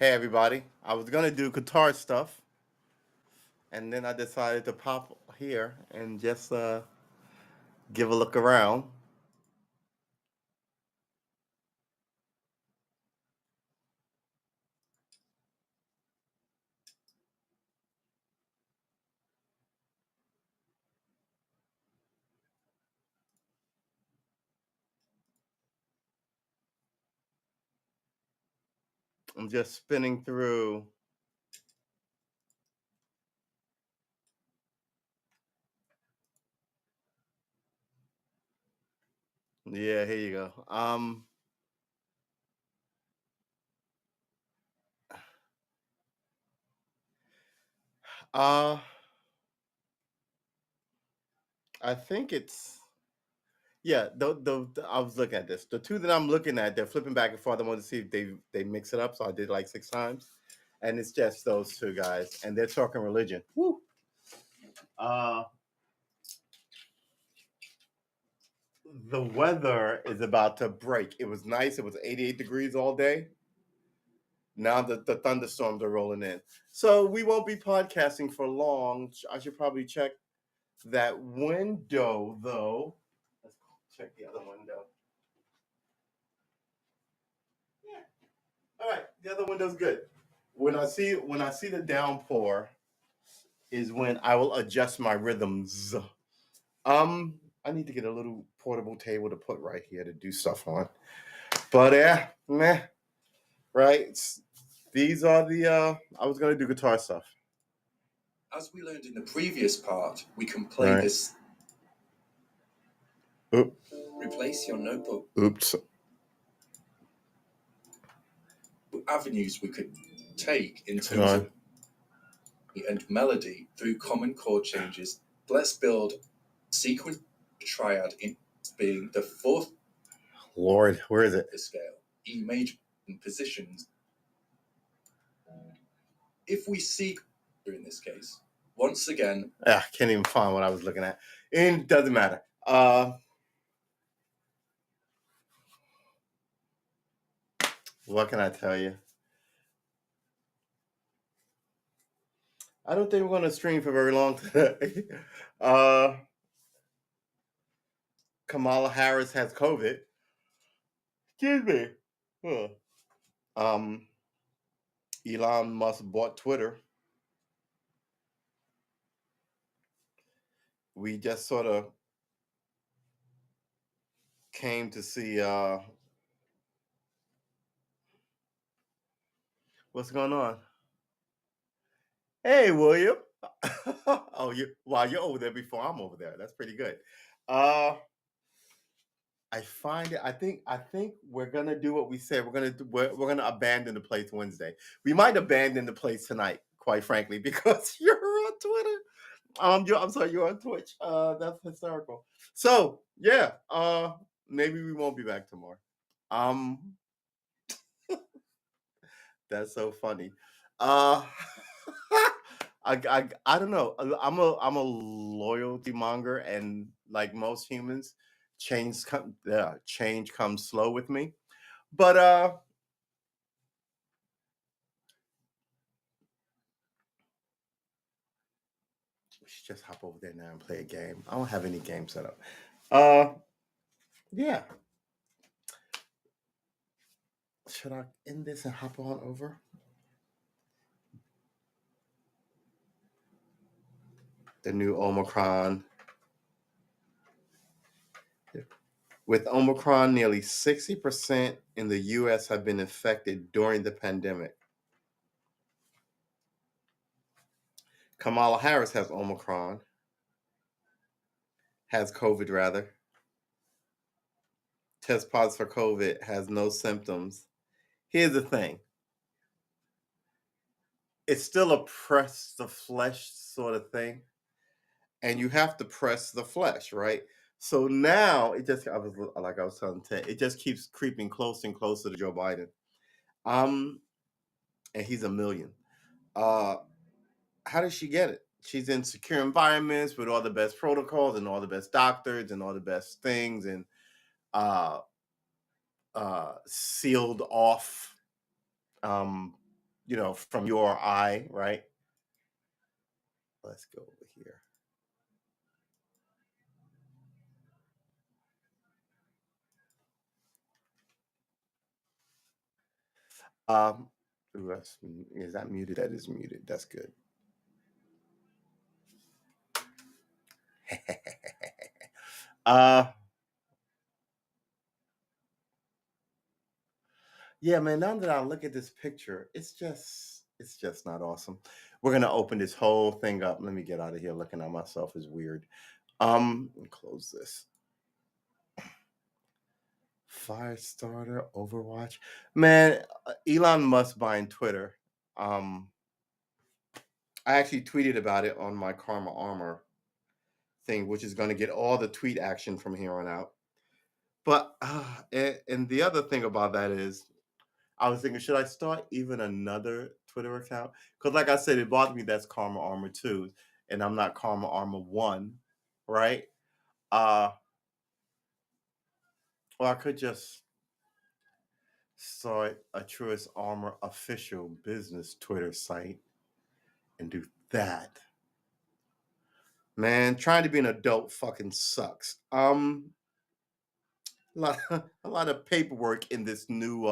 Hey everybody, I was gonna do guitar stuff, and then I decided to pop here and just give a look around. I'm just spinning through. Yeah, here you go. Uh, I think it's yeah. I was looking at this. The two that I'm looking at, they're flipping back and forth. I want to see if they mix it up. So I did like 6 times, and it's just those two guys, and they're talking religion. Woo. Uh, the weather is about to break. It was nice. It was 88 degrees all day. Now that the thunderstorms are rolling in. So we won't be podcasting for long. I should probably check that window though. Let's check the other window. Yeah. All right. The other window's good. When I see the downpour is when I will adjust my rhythms. I need to get a little portable table to put right here to do stuff on. But meh, right? These are the I was gonna do guitar stuff. As we learned in the previous part, we can play Right. this. Oop. Replace your notebook. Oops. Avenues we could take in Hang terms on. of and melody through common chord changes. Let's build sequence triad in being the fourth Lord, where is it? the scale, E major in positions. If we see in this case, once again, I can't even find what I was looking at. It doesn't matter. What can I tell you? I don't think we're going to stream for very long today. Kamala Harris has COVID. Excuse me. Huh. Elon Musk bought Twitter. We just sort of came to see what's going on. Hey, William. Oh, you're over there before I'm over there. That's pretty good. I find it. I think we're gonna do what we said. We're gonna abandon the place Wednesday. We might abandon the place tonight, quite frankly, because you're on Twitter. I'm sorry, you're on Twitch. That's hysterical. So yeah, maybe we won't be back tomorrow. Um, that's so funny. Uh, I don't know. I'm a loyalty monger, and like most humans, change comes slow with me. But we should just hop over there now and play a game. I don't have any game set up. Uh, yeah. Should I end this and hop on over? The new Omicron. With Omicron, nearly 60% in the US have been infected during the pandemic. Kamala Harris has Omicron, has COVID rather. Test positive for COVID, has no symptoms. Here's the thing. It's still a press the flesh sort of thing. And you have to press the flesh, right? So now I was telling Ted, it just keeps creeping closer and closer to Joe Biden. Um, and he's a million. Uh, how does she get it? She's in secure environments with all the best protocols and all the best doctors and all the best things and uh sealed off. Um from your eye, right? Let's go over here. Um, is that muted? That is muted. That's good. uh, yeah, man. Now that I look at this picture, it's just not awesome. We're gonna open this whole thing up. Let me get out of here. Looking at myself is weird. Close this. Firestarter, Overwatch. Man, Elon Musk buying Twitter. Um, I actually tweeted about it on my Karma Armor thing, which is going to get all the tweet action from here on out. But and the other thing about that is, I was thinking, should I start even another Twitter account? Because, like I said, it bothered me that's Karma Armor 2, and I'm not Karma Armor 1, right? Uh, or I could just start a Truest Armor official business Twitter site and do that. Man, trying to be an adult fucking sucks. A lot of paperwork in this new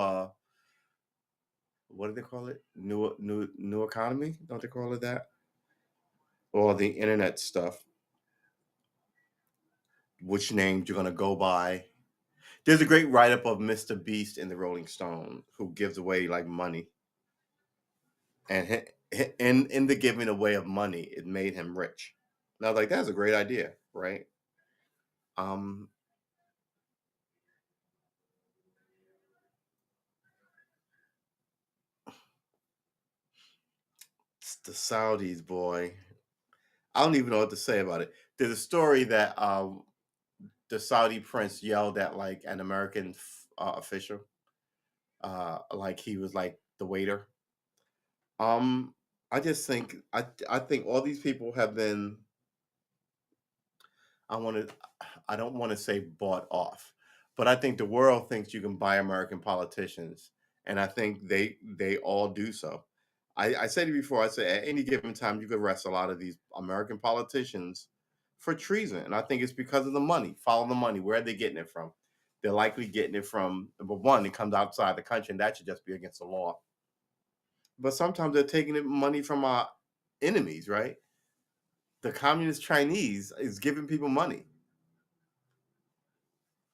what do they call it? New economy? Don't they call it that? Or the internet stuff. Which names you're gonna go by? There's a great write up of Mr. Beast in the Rolling Stone who gives away like money, and in the giving away of money, it made him rich. And I was like, that's a great idea, right? Um, it's the Saudis, boy. I don't even know what to say about it. There's a story that the Saudi prince yelled at like an American official, like he was like the waiter. Um, I just think I think all these people have been. I want to. I don't want to say bought off, but I think the world thinks you can buy American politicians, and I think they all do so. I said it before. I said at any given time you could arrest a lot of these American politicians for treason, and I think it's because of the money. Follow the money. Where are they getting it from? They're likely getting it from number one. It comes outside the country, and that should just be against the law. But sometimes they're taking money from our enemies, right? The communist Chinese is giving people money.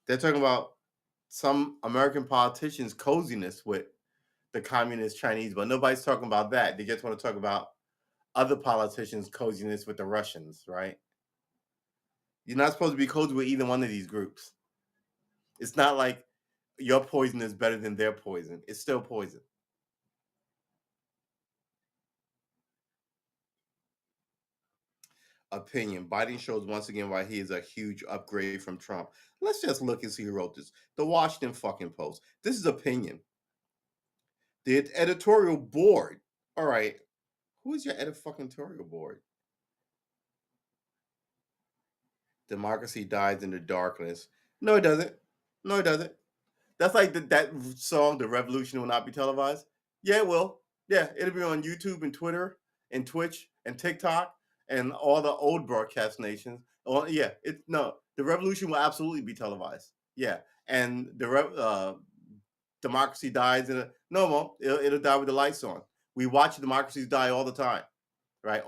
They're talking about some American politicians' coziness with the communist Chinese, but nobody's talking about that. They just want to talk about other politicians' coziness with the Russians, right? You're not supposed to be cozy with either one of these groups. It's not like your poison is better than their poison. It's still poison. Opinion. Biden shows once again why he is a huge upgrade from Trump. Let's just look and see who wrote this. The Washington fucking Post. This is opinion. The editorial board. All right. Who is your editorial board? Democracy dies in the darkness. No, it doesn't. No, it doesn't. That's like that song, "The Revolution Will Not Be Televised." Yeah, it will. Yeah, it'll be on YouTube and Twitter and Twitch and TikTok and all the old broadcast nations. Oh, yeah, the revolution will absolutely be televised. Yeah, and democracy dies in a no more. It'll die with the lights on. We watch democracies die all the time, right?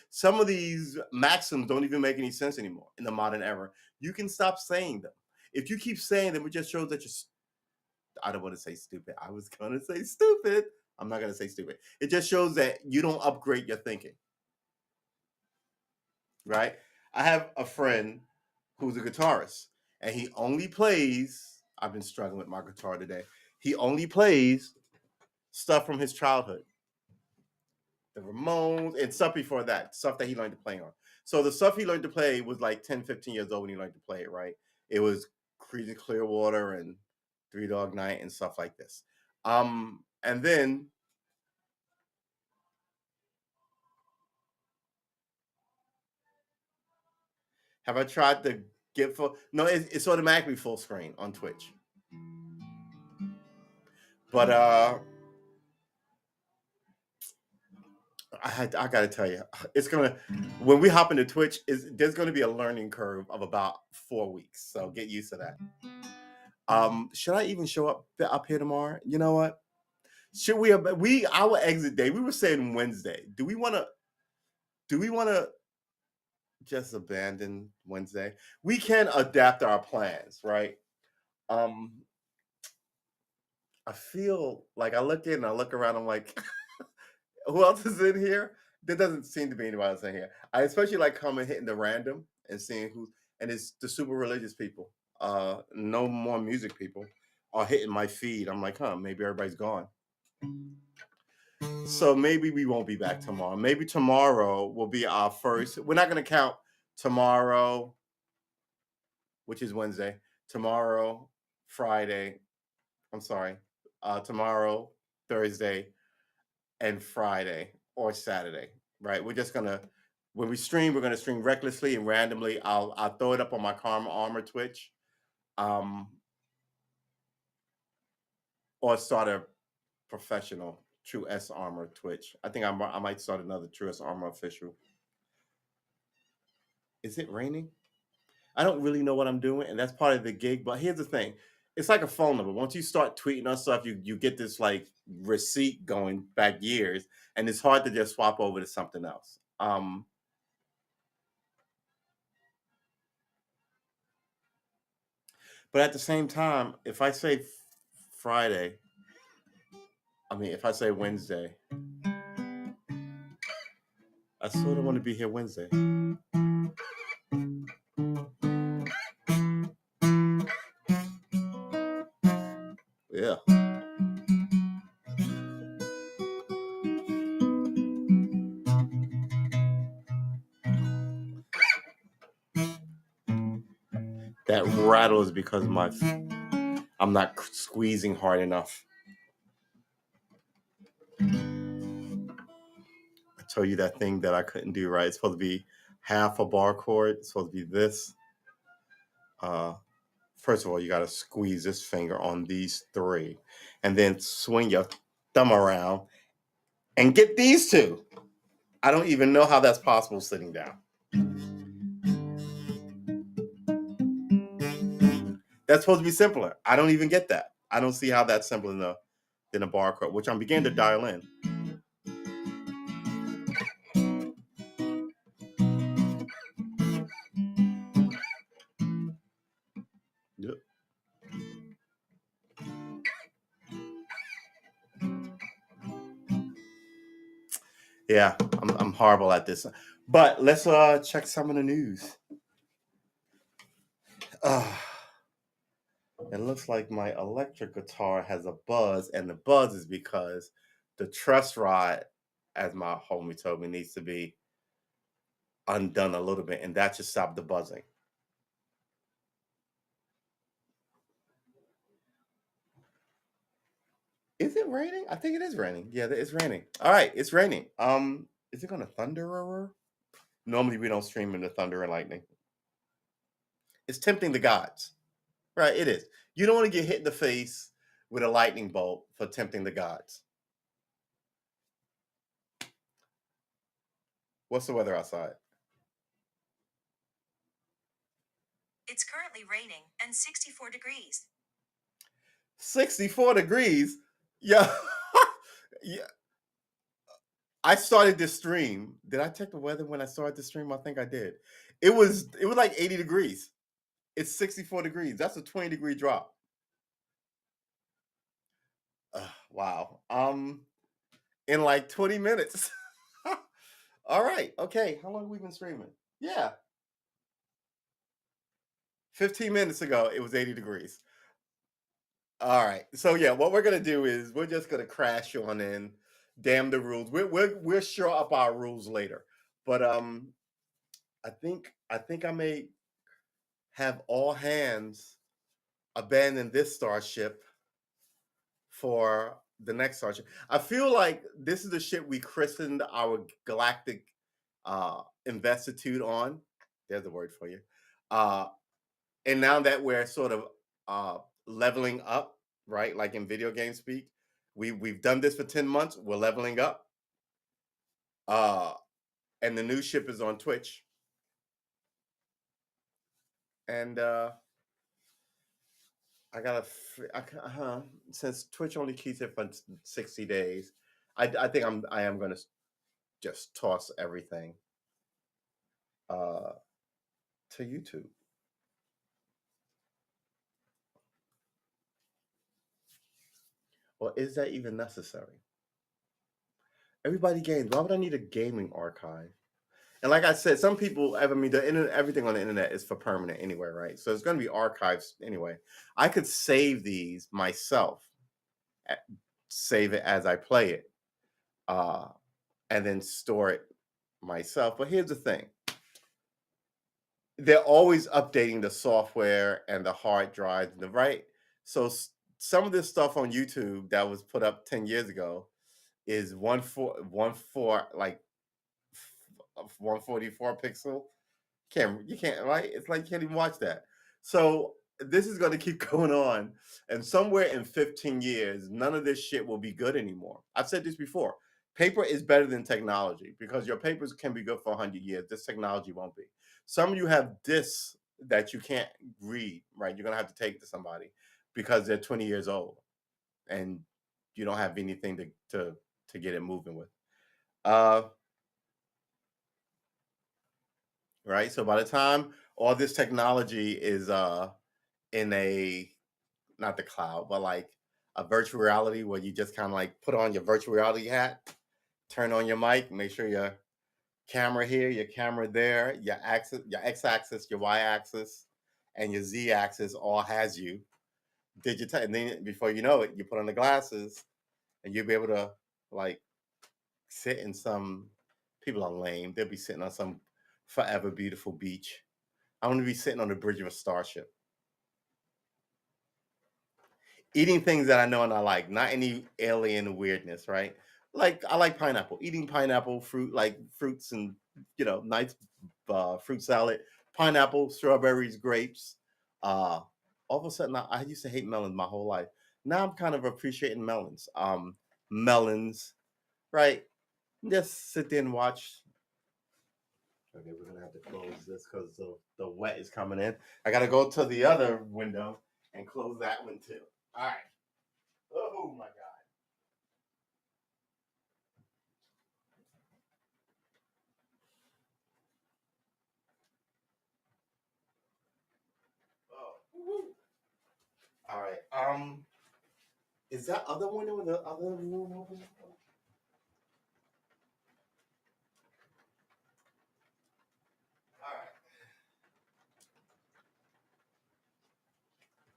Some of these maxims don't even make any sense anymore in the modern era. You can stop saying them. If you keep saying them, it just shows that you're. I don't want to say stupid. I was gonna say stupid. I'm not gonna say stupid. It just shows that you don't upgrade your thinking, right? I have a friend who's a guitarist, and he only plays. I've been struggling with my guitar today. He only plays stuff from his childhood, the Ramones and stuff before that, stuff that he learned to play on. So the stuff he learned to play was like 10, 15 years old when he learned to play it, right? It was Creedence Clearwater and Three Dog Night and stuff like this. And then have I tried to get full? No, it's automatically full screen on Twitch. But I gotta tell you, it's gonna when we hop into Twitch, there's gonna be a learning curve of about 4 weeks. So get used to that. Should I even show up here tomorrow? You know what? Should we our exit day? We were saying Wednesday. Do we wanna just abandon Wednesday? We can adapt our plans, right? Um, I feel like I look in and I look around, I'm like, who else is in here? There doesn't seem to be anybody else in here. I especially like coming hitting the random and seeing who, and it's the super religious people. No more music people are hitting my feed. I'm like, huh, maybe everybody's gone. So maybe we won't be back tomorrow. Maybe tomorrow will be our first. We're not going to count tomorrow, which is Wednesday. Tomorrow, Friday. I'm sorry. Tomorrow, Thursday, and Friday or Saturday. Right? We're just gonna when we stream, we're gonna stream recklessly and randomly. I'll throw it up on my Karma Armor Twitch, um, or start a professional True S Armor Twitch. I think I might start another True S Armor official. Is it raining? I don't really know what I'm doing, and that's part of the gig. But here's the thing: it's like a phone number. Once you start tweeting us stuff, you get this like receipt going back years, and it's hard to just swap over to something else. But at the same time, if I say Friday, if I say Wednesday, I sort of want to be here Wednesday. Yeah. That rattle is because I'm not squeezing hard enough. I told you that thing that I couldn't do right. It's supposed to be half a bar chord. It's supposed to be this. Uh, First of all, you got to squeeze this finger on these three, and then swing your thumb around and get these two. I don't even know how that's possible sitting down. That's supposed to be simpler. I don't even get that. I don't see how that's simpler than a bar chord, which I'm beginning to dial in. Yep. Yeah, I'm horrible at this. But let's check some of the news. Uh, it looks like my electric guitar has a buzz, and the buzz is because the truss rod, as my homie told me, needs to be undone a little bit, and that should stop the buzzing. Is it raining? I think it is raining. Yeah, it's raining. All right, it's raining. Is it gonna thunder? Normally we don't stream in the thunder and lightning. It's tempting the gods. Right, it is. You don't want to get hit in the face with a lightning bolt for tempting the gods. What's the weather outside? It's currently raining and 64 degrees. 64 degrees. Yeah. Yeah. I started this stream. Did I check the weather when I started the stream? I think I did. It was like 80 degrees. It's 64 degrees. That's a 20-degree drop. Wow. In like 20 minutes. All right. Okay. How long have we been streaming? Yeah. 15 minutes ago, it was 80 degrees. All right. So yeah, what we're gonna do is we're just gonna crash on in. Damn the rules. We'll sure up our rules later. But I think I may have all hands abandon this starship for the next starship. I feel like this is the ship we christened our galactic investitude on. There's a word for you. Uh, and now that we're sort of leveling up, right? Like in video game speak, we've done this for 10 months. We're leveling up. And the new ship is on Twitch. And I gotta, since Twitch only keeps it for 60 days, I think I am gonna just toss everything uh, to YouTube. Or is that even necessary? Everybody games. Why would I need a gaming archive? And like I said, some people, I mean, the internet, everything on the internet is for permanent anyway, right? So it's going to be archives anyway. I could save these myself, save it as I play it, uh, and then store it myself. But here's the thing: they're always updating the software and the hard drives, and the right. So some of this stuff on YouTube that was put up 10 years ago is 144 like 144 pixel. You can't, right? It's like you can't even watch that. So this is going to keep going on, and somewhere in 15 years, none of this shit will be good anymore. I've said this before. Paper is better than technology because your papers can be good for 100 years. This technology won't be. Some of you have discs that you can't read, right? You're going to have to take it to somebody because they're 20 years old and you don't have anything to get it moving with. Right? So by the time all this technology is in a, not the cloud, but like a virtual reality where you just kind of like put on your virtual reality hat, turn on your mic, make sure your camera here, your camera there, your axis, your x-axis, your y-axis, and your z-axis all has you digital. And then before you know it, you put on the glasses and you'll be able to like sit in some, people are lame. They'll be sitting on some forever beautiful beach. I want to be sitting on the bridge of a starship, eating things that I know and I like, not any alien weirdness, right? Like I like pineapple, eating pineapple fruit, like fruits and nice fruit salad, pineapple, strawberries, grapes. Uh, all of a sudden, I used to hate melons my whole life. Now I'm kind of appreciating melons. Melons, right? Just sit there and watch. Okay, we're gonna have to close this because the wet is coming in. I gotta go to the other window and close that one too. All right. Oh my God. Oh. Woo. All right. Is that other window in the other room open? All right.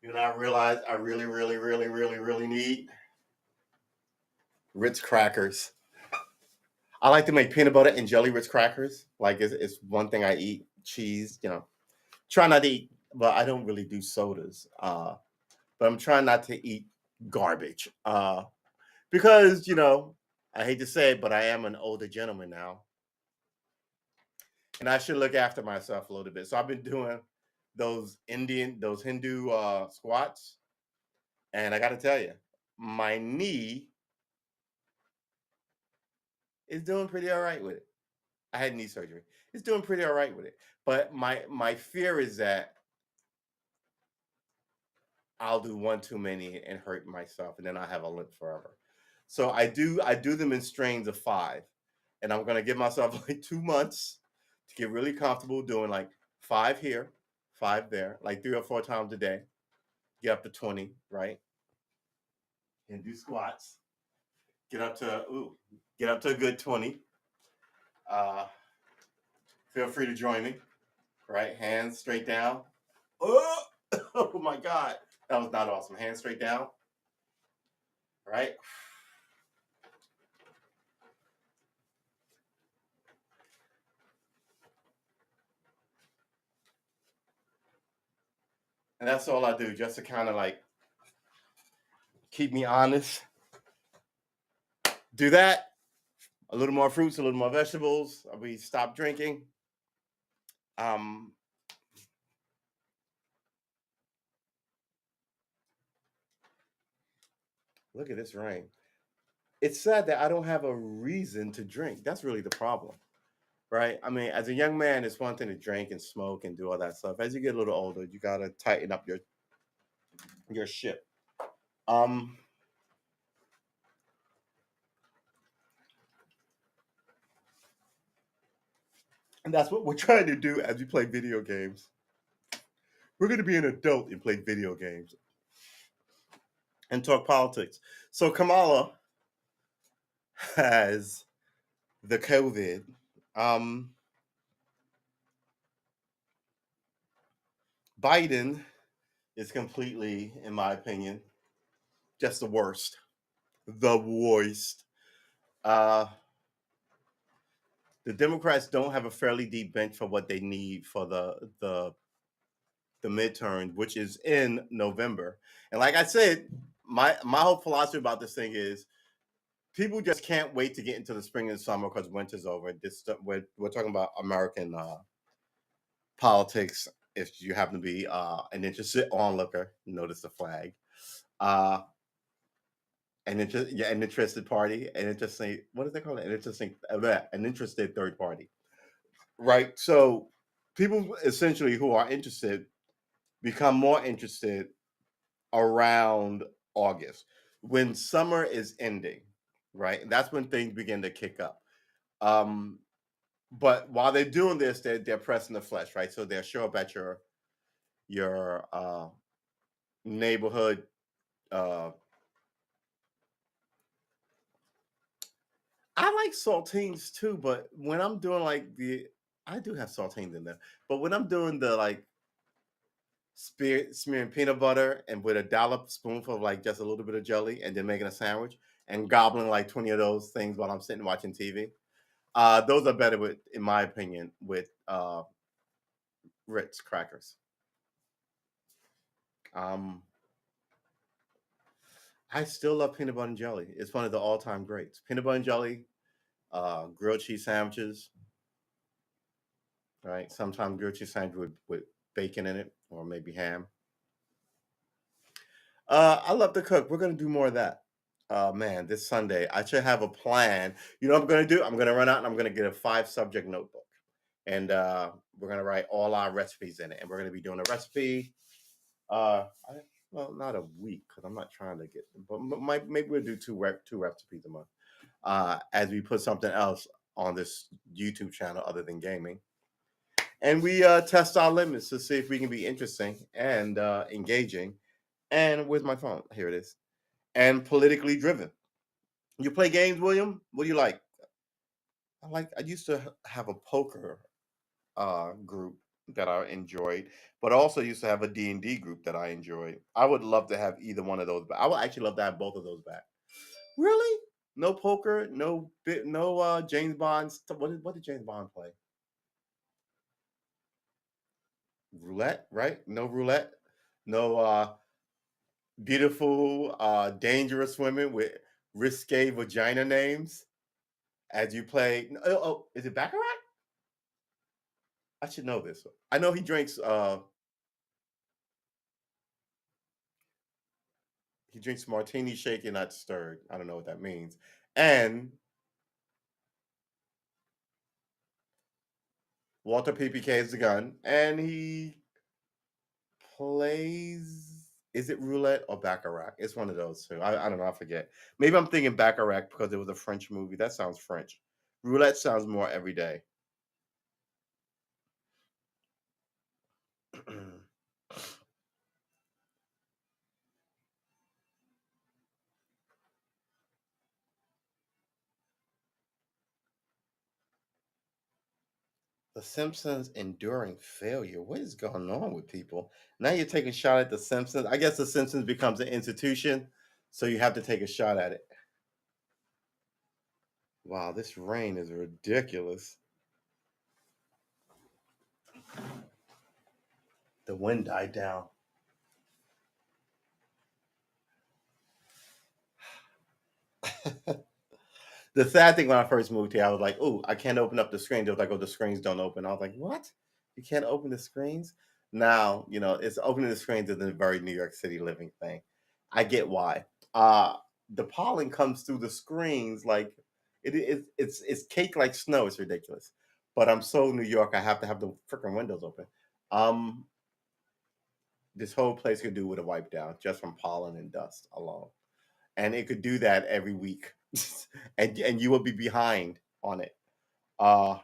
You know, I realize I really, really, really, really, really need Ritz crackers. I like to make peanut butter and jelly Ritz crackers. Like it's one thing I eat. Cheese, try not to eat, but I don't really do sodas. But I'm trying not to eat garbage. Because I hate to say it, but I am an older gentleman now, and I should look after myself a little bit. So I've been doing those Hindu squats, and I got to tell you, my knee is doing pretty all right with it. I had knee surgery. It's doing pretty all right with it. But my fear is that I'll do one too many and hurt myself, and then I have a limp forever. So I do them in strains of 5, and I'm gonna give myself like 2 months to get really comfortable doing like 5 here, 5 there, like 3 or 4 times a day. Get up to 20, right? And do squats. Get up to a good 20. Uh, feel free to join me. Right, hands straight down. Oh, oh my God, that was not awesome. Hands straight down. Right. And that's all I do, just to kind of like keep me honest. Do that. A little more fruits, a little more vegetables. We stop drinking. Um, Look at this rain. it's sad that I don't have a reason to drink. That's really the problem, right? I mean, as a young man, it's one thing to drink and smoke and do all that stuff. As you get a little older, you gotta tighten up your shit. Um, and that's what we're trying to do as we play video games. We're gonna be an adult and play video games and talk politics. So Kamala has the COVID. Um, Biden is completely, in my opinion, just the worst. The worst. Uh, the Democrats don't have a fairly deep bench for what they need for the midterm, which is in November. And like I said, my whole philosophy about this thing is people just can't wait to get into the spring and summer because winter's over. We're talking about American politics. If you happen to be an interested onlooker, notice the flag. Uh, an interested party, an interesting, what do they call it? An interested third party, right? So people essentially who are interested become more interested around August when summer is ending, right? That's when things begin to kick up. Um, but while they're doing this, they're pressing the flesh, right? So they'll show up at your neighborhood. Uh, I like saltines too, but when I'm doing I do have saltines in there, but when I'm doing the like smearing peanut butter and with a dollop spoonful of like just a little bit of jelly and then making a sandwich and gobbling like 20 of those things while I'm sitting watching TV. Those are better with, in my opinion, with Ritz crackers. Um, I still love peanut butter and jelly. It's one of the all-time greats. Peanut butter and jelly, grilled cheese sandwiches, right? Sometimes grilled cheese sandwich with bacon in it or maybe ham. I love to cook. We're gonna do more of that. Man, this Sunday I should have a plan. You know what I'm gonna do? I'm gonna run out and I'm gonna get a 5 subject notebook, and we're gonna write all our recipes in it. And we're gonna be doing a recipe. Well, not a week because I'm not trying to get, but maybe we'll do two recipes a month. As we put something else on this YouTube channel other than gaming, and we test our limits to see if we can be interesting and engaging. And where's my phone? Here it is. And politically driven. You play games, William? What do you like? I used to have a poker group that I enjoyed, but also used to have a D&D group that I enjoyed. I would love to have either one of those back. I would actually love to have both of those back. Really? No poker, no James Bond. What did James Bond play? Roulette, right? No roulette. No beautiful dangerous women with risque vagina names as you play. Oh, is it Baccarat? I should know this. I know he drinks martini shaken, not stirred. I don't know what that means. And Walter PPK is the gun, and he plays. Is it roulette or baccarat? It's one of those two. I don't know. I forget. Maybe I'm thinking baccarat because it was a French movie. That sounds French. Roulette sounds more everyday. The Simpsons enduring failure. What is going on with people? Now you're taking a shot at The Simpsons. I guess The Simpsons becomes an institution, so you have to take a shot at it. Wow, this rain is ridiculous. The wind died down. The sad thing when I first moved here, I was like, "Oh, I can't open up the screen." They was like, "Oh, the screens don't open." I was like, "What? You can't open the screens?" Now, it's opening the screens is a very New York City living thing. I get why. Uh, the pollen comes through the screens like it's cake like snow. It's ridiculous. But I'm so New York, I have to have the freaking windows open. Um, this whole place could do with a wipe down just from pollen and dust alone, and it could do that every week, and you will be behind on it. Uh,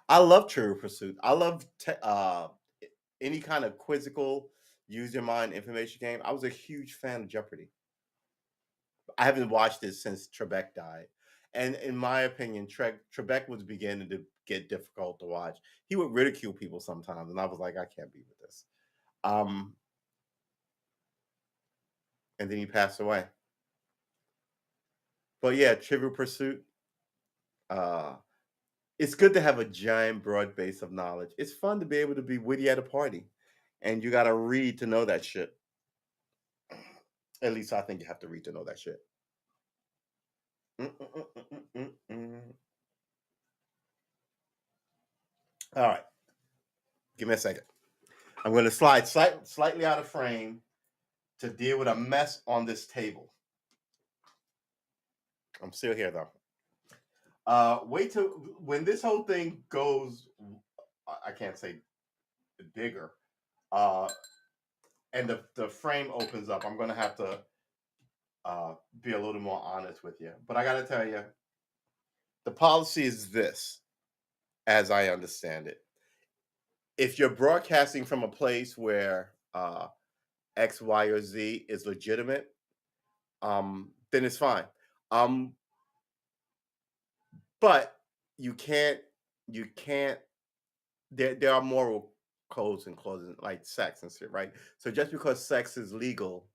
I love Trivial Pursuit. I love any kind of quizzical, use your mind information game. I was a huge fan of Jeopardy. I haven't watched it since Trebek died. And in my opinion, Trebek was beginning to get difficult to watch. He would ridicule people sometimes, and I was like, I can't be with this. Um, and then he passed away. But yeah, Trivial Pursuit. Uh, it's good to have a giant, broad base of knowledge. It's fun to be able to be witty at a party, and you got to read to know that shit. At least I think you have to read to know that shit. Mm-mm-mm-mm-mm-mm. All right, give me a second. I'm going to slide slightly out of frame to deal with a mess on this table. I'm still here though. Wait till when this whole thing goes. I can't say bigger. Uh, and the frame opens up. I'm going to have to be a little more honest with you. But I got to tell you, the policy is this, as I understand it. If you're broadcasting from a place where X, Y, or Z is legitimate, then it's fine. Um, but you can't there are moral codes and clauses like sex and shit, right? So just because sex is legal,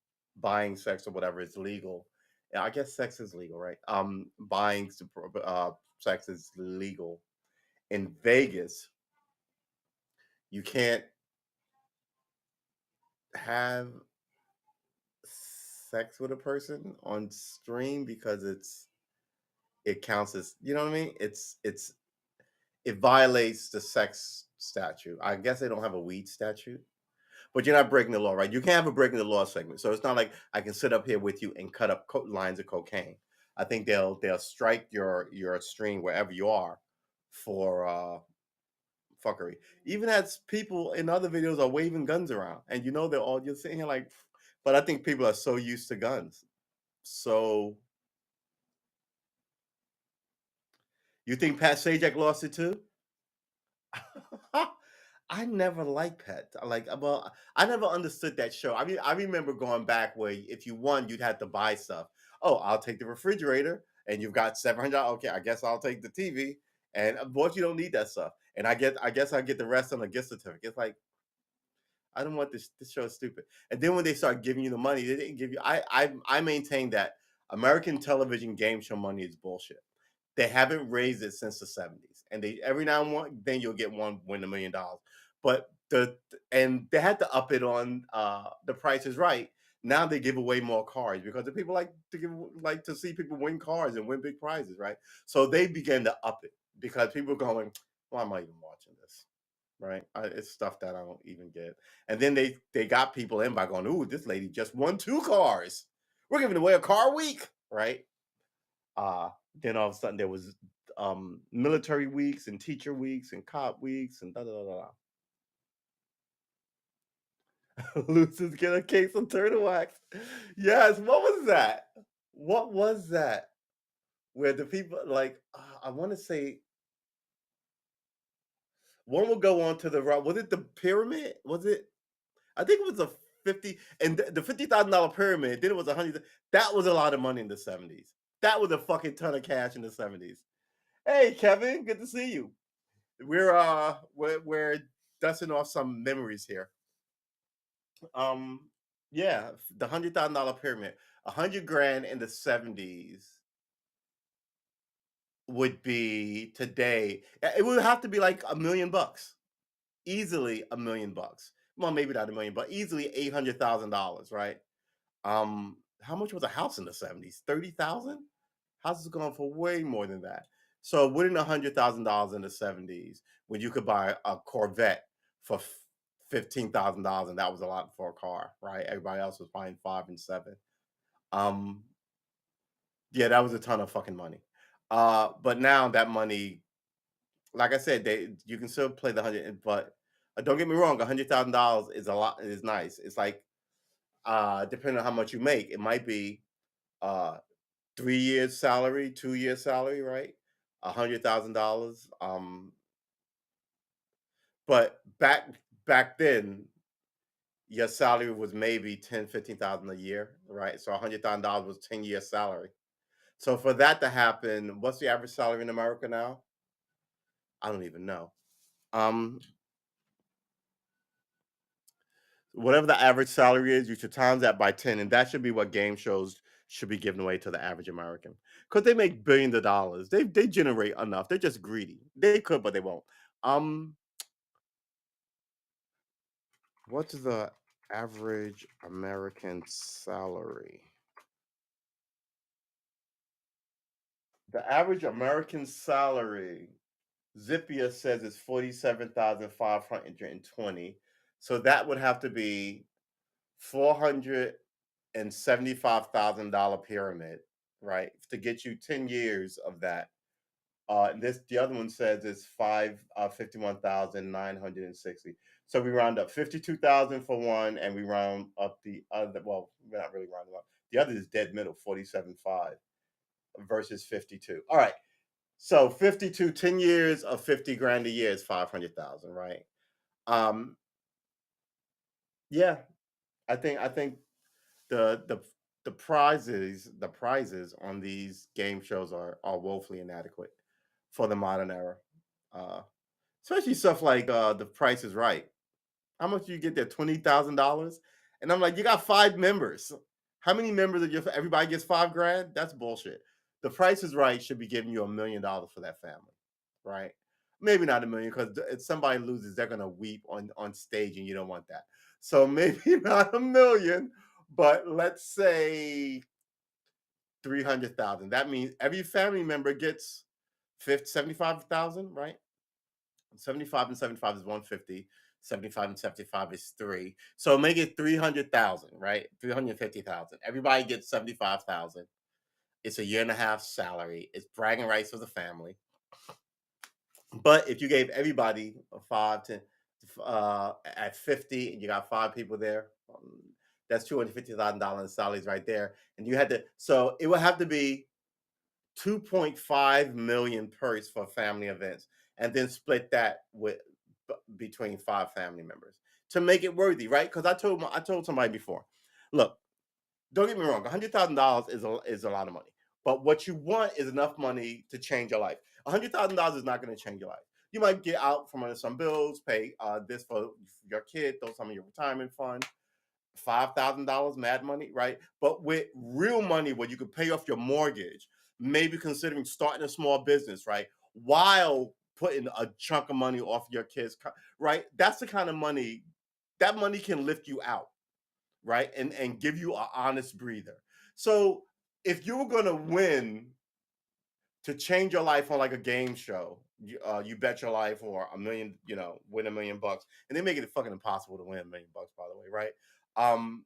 buying sex or whatever is legal. Yeah, I guess sex is legal, right? Buying sex is legal in Vegas. You can't have sex with a person on stream because it counts as, you know what I mean? It violates the sex statute. I guess they don't have a weed statute, but you're not breaking the law, right? You can't have a breaking the law segment. So it's not like I can sit up here with you and cut up lines of cocaine. I think they'll strike your stream wherever you are for fuckery. Even as people in other videos are waving guns around, and you know they're all just sitting here like. But I think people are so used to guns. So you think Pat Sajak lost it too? I never liked Pet. Well, I never understood that show. I mean, I remember going back where if you won, you'd have to buy stuff. Oh, I'll take the refrigerator, and you've got $700. Okay, I guess I'll take the TV, and boy, you don't need that stuff. And I guess I get the rest on a gift certificate. It's like I don't want this. This show is stupid. And then when they start giving you the money, they didn't give you. I maintain that American television game show money is bullshit. They haven't raised it since the 70s. And they every now and then you'll get one win $1 million. But they had to up it on The Price is Right. Now they give away more cars because the people like to see people win cars and win big prizes, right? So they began to up it because people are going, why am I even watching this? Right? It's stuff that I don't even get. And then they got people in by going, ooh, this lady just won 2 cars. We're giving away a car a week, right? Uh, then all of a sudden there was military weeks and teacher weeks and cop weeks and da da da da. Lucy's get a case of turtle wax. Yes, what was that? What was that? Where the people like I want to say one will go on to the right. Was it the pyramid? Was it? I think it was a 50 and the $50,000 pyramid. Then it was 100. That was a lot of money in the 70s. That was a fucking ton of cash in the 70s. Hey Kevin, good to see you. We're dusting off some memories here. Um, yeah, the $100,000 pyramid, 100 grand in the 70s would be today. It would have to be like $1 million, easily $1 million. Well, maybe not 1 million, but easily $800,000, right? How much was a house in the 70s? 30,000. Houses going for way more than that. So wouldn't $100,000 in the 70s when you could buy a Corvette for $15,000, and that was a lot for a car, right? Everybody else was buying 5 and 7. Um, yeah, that was a ton of fucking money. But now that money, like I said, you can still play the hundred, but don't get me wrong, $100,000 is a lot. Is nice. It's like depending on how much you make, it might be uh 3 years salary, 2 years salary, right? $100,000. But back then, your salary was maybe 10, 15,000 a year, right? So $100,000 was 10 years salary. So for that to happen, what's the average salary in America now? I don't even know. Um, Whatever the average salary is, you should times that by 10, and that should be what game shows should be given away to the average American. Because they make billions of dollars. They generate enough. They're just greedy. They could, but they won't. Um, what's the average American salary? The average American salary, Zippia says is 47,520. So that would have to be $475,000 pyramid, right? To get you 10 years of that. And this the other one says it's 51,960. So we round up 52,000 for one, and we round up the other. Well, we're not really rounding up. The other is dead middle, 47.5 versus 52. All right. So 52, 10 years of 50 grand a year is 500,000, right? Um, yeah, I think the the prizes on these game shows are woefully inadequate for the modern era. Uh, Especially stuff like The Price is Right. How much do you get there? $20,000, and I'm like, you got 5 members. How many members of your everybody gets 5 grand? That's bullshit. The Price is Right should be giving you $1 million for that family, right? Maybe not a million because if somebody loses, they're gonna weep on stage, and you don't want that. So maybe not a million, but let's say 300,000. That means every family member gets 75,000, right? 75 and 75 is 150. 75 and 75 is 3. So make it 300,000, right? 350,000. Everybody gets 75,000. It's a year and a half salary. It's bragging rights for the family. But if you gave everybody a 5 to at 50 and you got 5 people there, that's $250,000 in salaries right there. And you had to, so it would have to be 2.5 million purse for family events, and then split that between 5 family members to make it worthy, right? Because I told somebody before, look, don't get me wrong, $100,000 is a lot of money, but what you want is enough money to change your life. $100,000 is not going to change your life. You might get out from under some bills, pay this for your kid, throw some of your retirement fund. $5,000 mad money, right? But with real money where you could pay off your mortgage, maybe considering starting a small business, right? While putting a chunk of money off your kids, right? That's the kind of money that money can lift you out, right? And give you an honest breather. So if you were gonna win to change your life on like a game show, you bet your life or a million, win $1 million, and they make it fucking impossible to win $1 million, by the way, right? Um,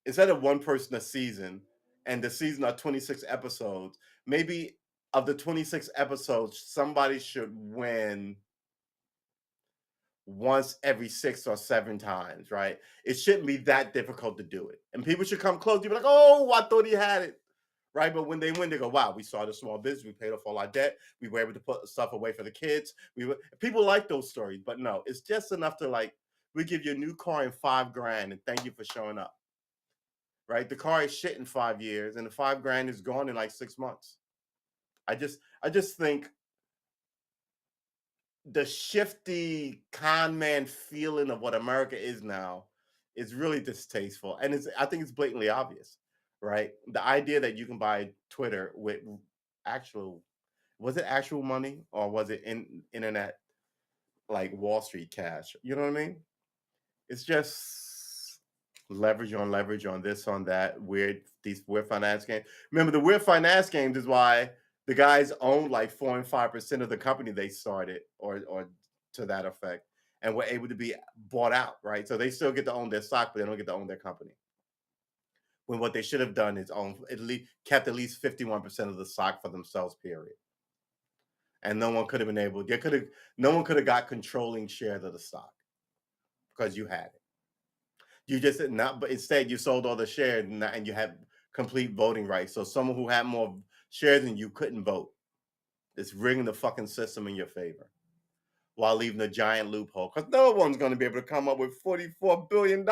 Instead of one person a season, and the season are 26 episodes, maybe of the 26 episodes, somebody should win once every 6 or 7 times, right? It shouldn't be that difficult to do it. And people should come close. You'll be like, oh, I thought he had it. Right. But when they win, they go, wow, we started a small business. We paid off all our debt. We were able to put stuff away for the kids. People like those stories, but no, it's just enough to like, we give you a new car and 5 grand and thank you for showing up. Right. The car is shit in 5 years and the 5 grand is gone in like 6 months. I just think the shifty con man feeling of what America is now is really distasteful, and I think it's blatantly obvious, right? The idea that you can buy Twitter with actual was it actual money or was it internet like Wall Street cash? You know what I mean? It's just leverage on this, on that. These weird finance games. Remember, the weird finance games is why the guys owned like 4 and 5% of the company they started, or to that effect, and were able to be bought out, right? So they still get to own their stock, but they don't get to own their company. when what they should have done is kept at least 51% of the stock for themselves, period. And no one could have been able, no one could have got controlling shares of the stock because you had it. You just did not, but instead you sold all the shares and you had complete voting rights. So someone who had more shares than you couldn't vote. It's rigging the fucking system in your favor while leaving a giant loophole because no one's going to be able to come up with $44 billion.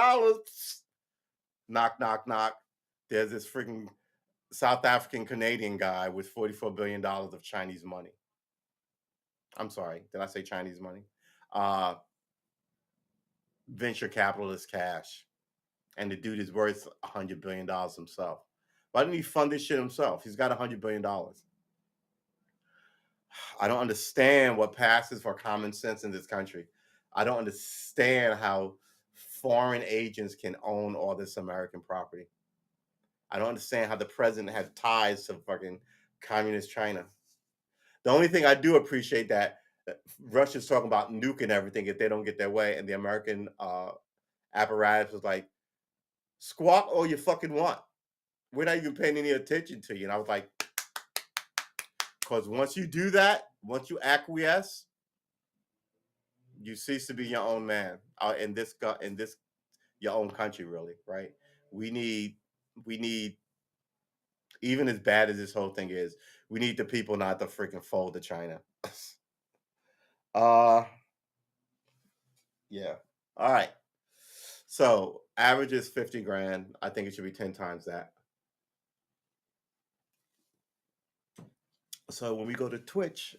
Knock, knock, knock. There's this freaking South African Canadian guy with $44 billion of Chinese money. I'm sorry, did I say Chinese money? Venture capitalist cash. And the dude is worth $100 billion himself. Why didn't he fund this shit himself? He's got $100 billion. I don't understand what passes for common sense in this country. I don't understand how foreign agents can own all this American property. I don't understand how the president has ties to fucking communist China. The only thing I do appreciate that Russia's talking about nuking everything if they don't get their way, and the American apparatus was like, squawk all you fucking want. We're not even paying any attention to you. And I was like, because once you do that, once you acquiesce, you cease to be your own man in this your own country, really, right? We need even as bad as this whole thing is, we need the people not to freaking fold to China. uh yeah. All right. So average is 50 grand. I think it should be 10 times that. So when we go to Twitch,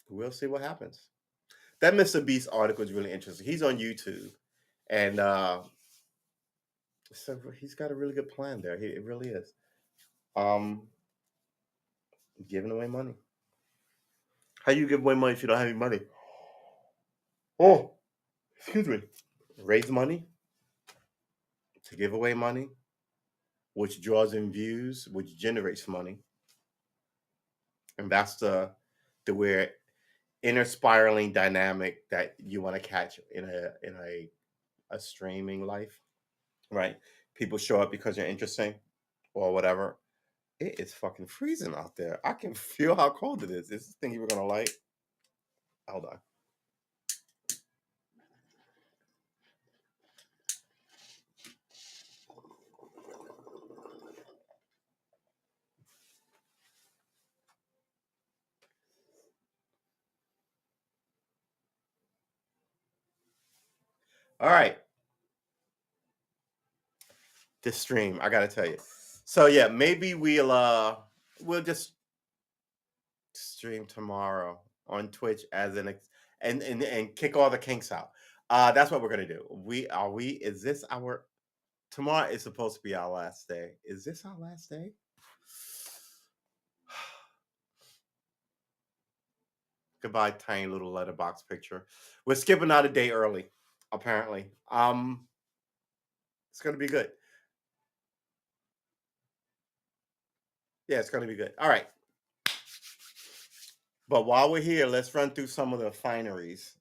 we'll see what happens. That Mr. Beast article is really interesting. He's on YouTube, and so he's got a really good plan there. It really is. Giving away money. How you give away money if you don't have any money? Oh, excuse me. Raise money to give away money, which draws in views, which generates money, and that's the weird inner spiraling dynamic that you want to catch in a streaming life, right? People show up because you're interesting or whatever. It is fucking freezing out there. I can feel how cold it is. Is this thing you were gonna light? Hold on. All right. This stream, I gotta tell you. So yeah, maybe we'll just stream tomorrow on Twitch as and kick all the kinks out. That's what we're gonna do. Is this our tomorrow is supposed to be our last day. Is this our last day? Goodbye, tiny little letterbox picture. We're skipping out a day early, apparently. It's gonna be good. Yeah, it's gonna be good. All right. But while we're here, let's run through some of the fineries.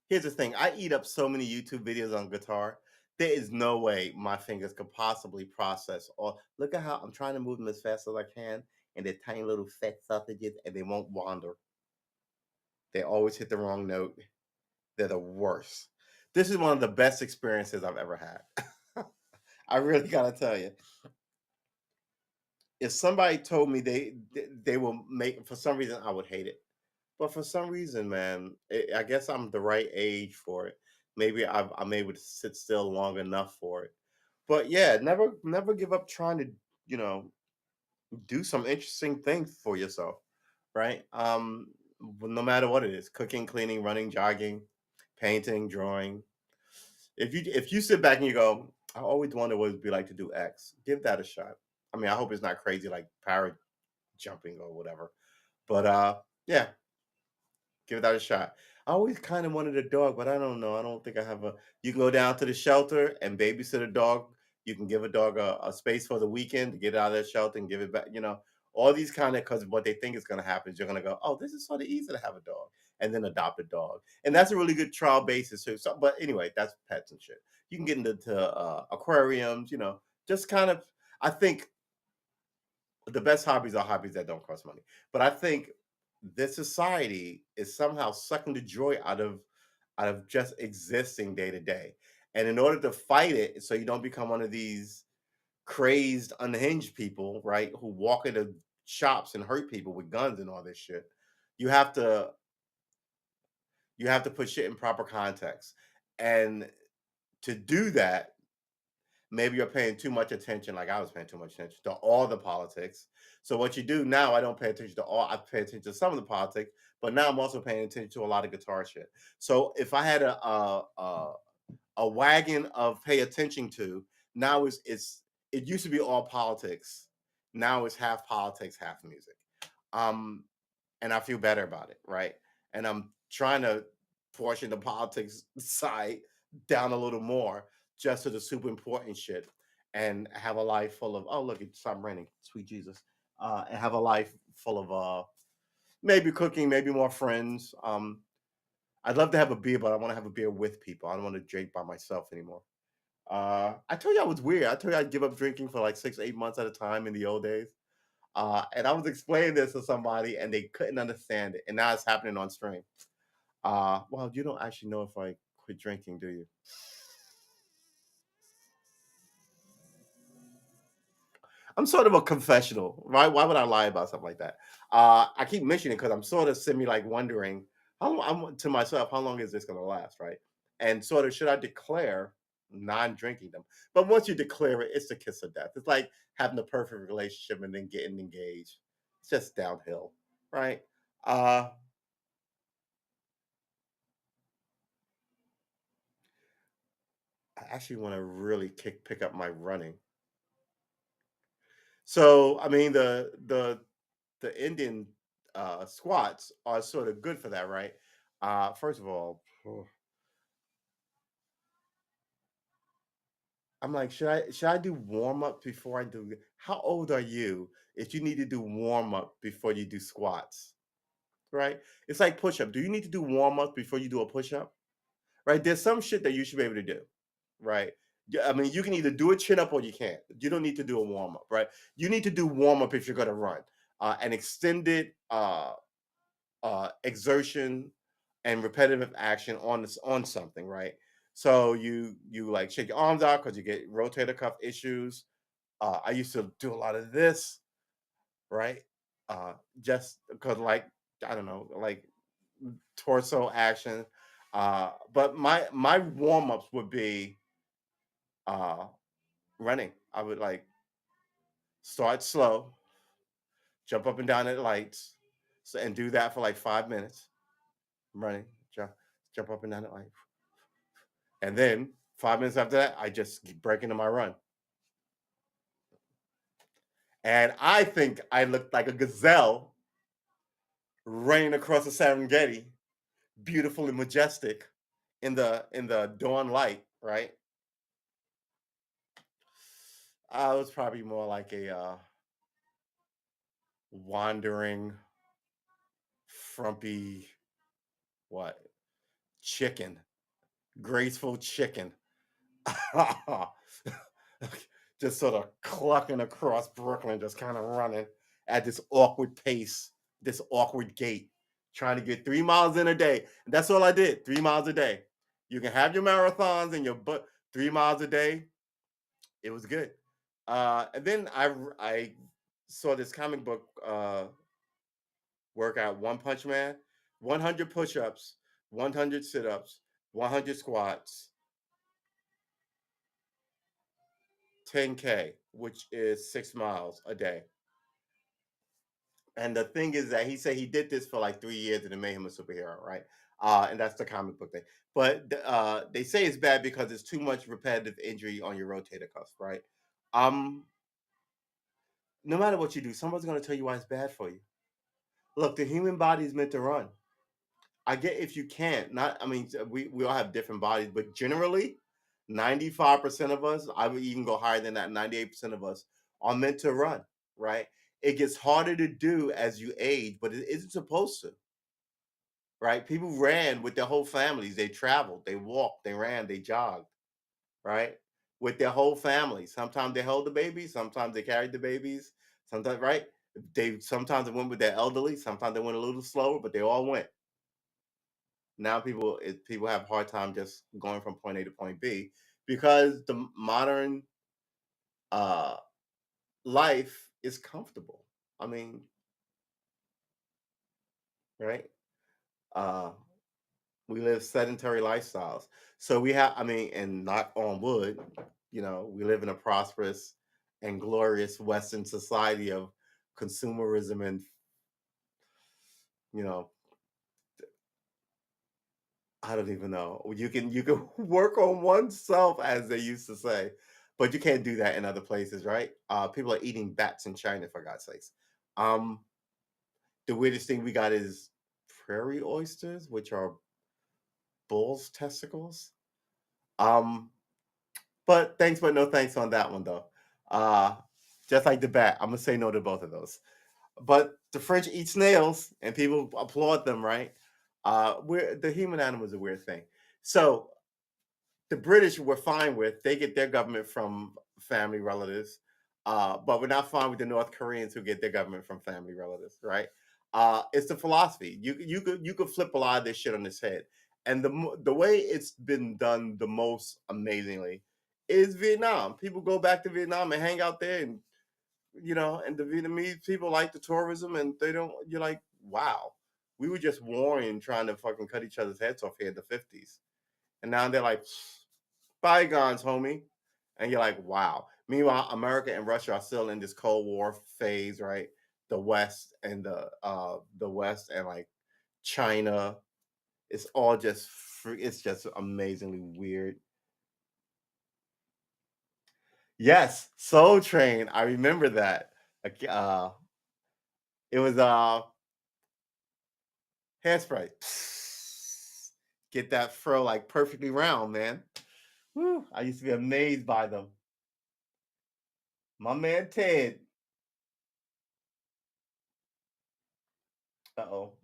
Here's the thing. I eat up so many YouTube videos on guitar. There is no way my fingers could possibly process. Or look at how I'm trying to move them as fast as I can, and they're tiny little fat sausages, and they won't wander. They always hit the wrong note. They're the worst. This is one of the best experiences I've ever had. I really gotta tell you. If somebody told me they will make, for some reason I would hate it. But for some reason, man, I guess I'm the right age for it. Maybe I'm able to sit still long enough for it. But yeah, never give up trying to, you know, do some interesting things for yourself, right? No matter what it is, cooking, cleaning, running, jogging, painting, drawing. If you sit back and you go, I always wonder what it'd be like to do X. Give that a shot. I mean, I hope it's not crazy like para jumping or whatever. But yeah, give that a shot. I always kind of wanted a dog, but I don't know. I don't think I have a. You can go down to the shelter and babysit a dog. You can give a dog a space for the weekend to get out of that shelter and give it back. You know, all these kind of, because what they think is going to happen is you're going to go, oh, this is sort of easy to have a dog. and then adopt a dog. And that's a really good trial basis too. So, but anyway, that's pets and shit. You can get into aquariums, just kind of. I think the best hobbies are hobbies that don't cost money. But I think this society is somehow sucking the joy out of just existing day to day. And in order to fight it, so you don't become one of these crazed, unhinged people, right, who walk into shops and hurt people with guns and all this shit, you have to put shit in proper context. And to do that, maybe you're paying too much attention, like I was paying too much attention to all the politics. So what you do now, I don't pay attention to all. I pay attention to some of the politics, but now I'm also paying attention to a lot of guitar shit. So if I had a wagon of pay attention to, now it used to be all politics. Now it's half politics, half music. Um, and I feel better about it, right? And I'm trying to portion the politics side down a little more just to the super important shit and have a life full of, oh, look, it stopped raining. Sweet Jesus. And have a life full of maybe cooking, maybe more friends. I'd love to have a beer, but I want to have a beer with people. I don't want to drink by myself anymore. I told you I was weird. I told you I'd give up drinking for like 6, 8 months at a time in the old days. And I was explaining this to somebody and they couldn't understand it. And now it's happening on stream. Well, you don't actually know if I quit drinking, do you? I'm sort of a confessional, right? Why would I lie about something like that? I keep mentioning it because I'm sort of semi like wondering I'm to myself, how long is this going to last, right? And sort of should I declare non-drinking them? But once you declare it, it's the kiss of death. It's like having the perfect relationship and then getting engaged. It's just downhill, right? Uh, I actually want to really pick up my running. So I mean the Indian squats are sort of good for that, right? First of all, I'm like, should I do warm up before I do? How old are you if you need to do warm up before you do squats, right? It's like push up. Do you need to do warm up before you do a push up, right? There's some shit that you should be able to do, right? Yeah, I mean, you can either do a chin up or you can't. You don't need to do a warm up, right? You need to do warm up if you're going to run. An extended exertion and repetitive action on something, right? So you like shake your arms out because you get rotator cuff issues. I used to do a lot of this, right? Just because, like, I don't know, like torso action. But my warm ups would be uh, running. I would like start slow, jump up and down at lights, so, and do that for like 5 minutes. Running, jump up and down at lights. And then 5 minutes after that, I just break into my run. And I think I looked like a gazelle running across the Serengeti, beautiful and majestic in the dawn light, right? I was probably more like a wandering, frumpy, what, chicken, graceful chicken. Just sort of clucking across Brooklyn, just kind of running at this awkward pace, this awkward gait, trying to get 3 miles in a day. And that's all I did, 3 miles a day. You can have your marathons and your but 3 miles a day. It was good. And then I saw this comic book workout, One Punch Man, 100 push-ups, 100 sit-ups, 100 squats, 10K, which is 6 miles a day. And the thing is that he said he did this for like 3 years and it made him a superhero, right? And that's the comic book thing. But they say it's bad because it's too much repetitive injury on your rotator cuff, right? Um, no matter what you do, someone's going to tell you why it's bad for you. Look, the human body is meant to run. I get if you can't, not, I mean, we all have different bodies, but generally, 95% of us, I would even go higher than that, 98% of us are meant to run, right? It gets harder to do as you age, but it isn't supposed to. right? People ran with their whole families. They traveled, they walked, they ran, they jogged, right? With their whole family. Sometimes they held the babies, sometimes they carried the babies, sometimes, right? They sometimes they went with their elderly, sometimes they went a little slower, but they all went. Now people have a hard time just going from point A to point B because the modern uh life is comfortable. I mean, right? Uh we live sedentary lifestyles. So we have, I mean, and knock on wood, we live in a prosperous and glorious Western society of consumerism and, you know, I don't even know. You can work on oneself, as they used to say, but you can't do that in other places, right? People are eating bats in China, for God's sakes. Um, the weirdest thing we got is prairie oysters, which are bull's testicles. Um, but thanks, but no thanks on that one though. Uh, just like the bat, I'm gonna say no to both of those. But the French eat snails, and people applaud them, right? The human animal is a weird thing. So the British were fine with. They get their government from family relatives, but we're not fine with the North Koreans who get their government from family relatives, right? It's the philosophy. You could flip a lot of this shit on its head, and the way it's been done the most amazingly is Vietnam. People go back to Vietnam and hang out there, and and the Vietnamese people like the tourism, and they don't. You're like, wow, we were just warring, trying to fucking cut each other's heads off here in the '50s, and now they're like, bygones, homie. And you're like, wow. Meanwhile, America and Russia are still in this Cold War phase, right? The West and like China. It's all just it's just amazingly weird. Yes, Soul Train. I remember that. It was hairspray. Get that fro like perfectly round, man. Whew, I used to be amazed by them. My man Ted. Uh-oh.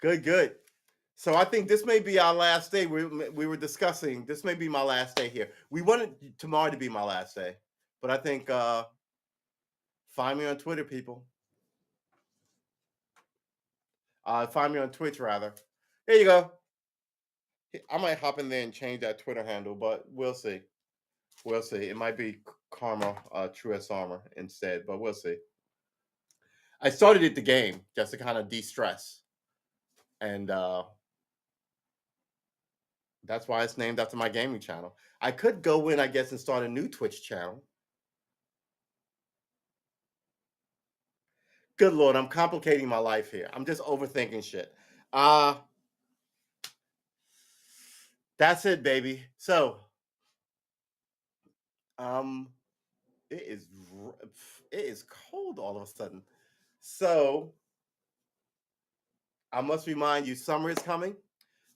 Good, good. So I think this may be our last day. We were discussing this may be my last day here. We wanted tomorrow to be my last day, but I think find me on Twitter, people. Find me on Twitch rather. There you go. I might hop in there and change that Twitter handle, but we'll see. We'll see. It might be Karma, True S Armor instead, but we'll see. I started it the game just to kind of de-stress, and that's why it's named after my gaming channel. I could go in, I guess, and start a new Twitch channel. Good Lord, I'm complicating my life here. I'm just overthinking shit. Uh that's it, baby. So, um, it is it is cold all of a sudden. So I must remind you, summer is coming.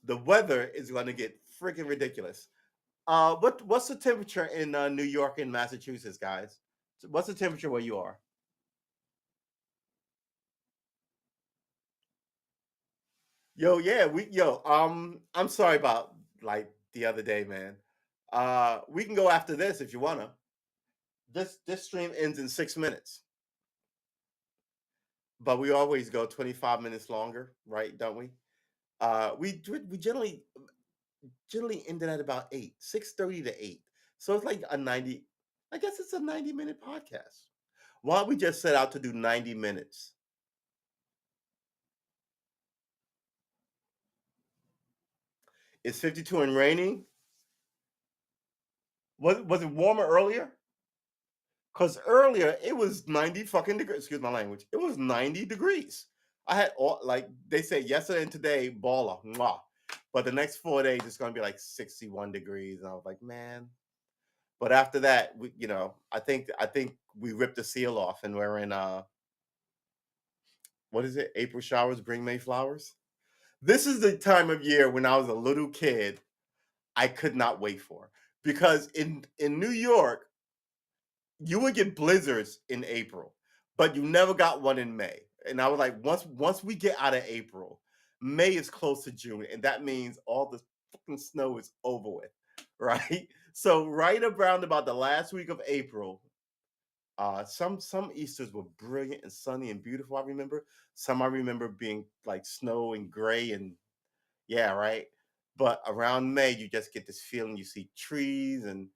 The weather is going to get freaking ridiculous. What's the temperature in New York and Massachusetts, guys? What's the temperature where you are? Yo, yeah, I'm sorry about like the other day, man. We can go after this if you wanna. This stream ends in 6 minutes, but we always go 25 minutes longer, right? Don't we? We generally ended at about 6:30 to 8. So it's like a 90. I guess it's a 90-minute podcast. Why don't we just set out to do 90 minutes? It's 52 and raining. Was it warmer earlier? Because earlier it was 90 fucking degrees. Excuse my language. It was 90 degrees. I had all like they say yesterday and today, baller. Mwah. But the next 4 days it's gonna be like 61 degrees. And I was like, man. But after that, I think we ripped the seal off and we're in what is it? April showers bring May flowers. This is the time of year when I was a little kid, I could not wait for. Because in New York, you would get blizzards in April, but you never got one in May. And I was like, once we get out of April, May is close to June, and that means all the fucking snow is over with, right? So right around about the last week of April, some Easters were brilliant and sunny and beautiful. I remember some I remember being like snow and gray and yeah, right. But around May, you just get this feeling. You see trees and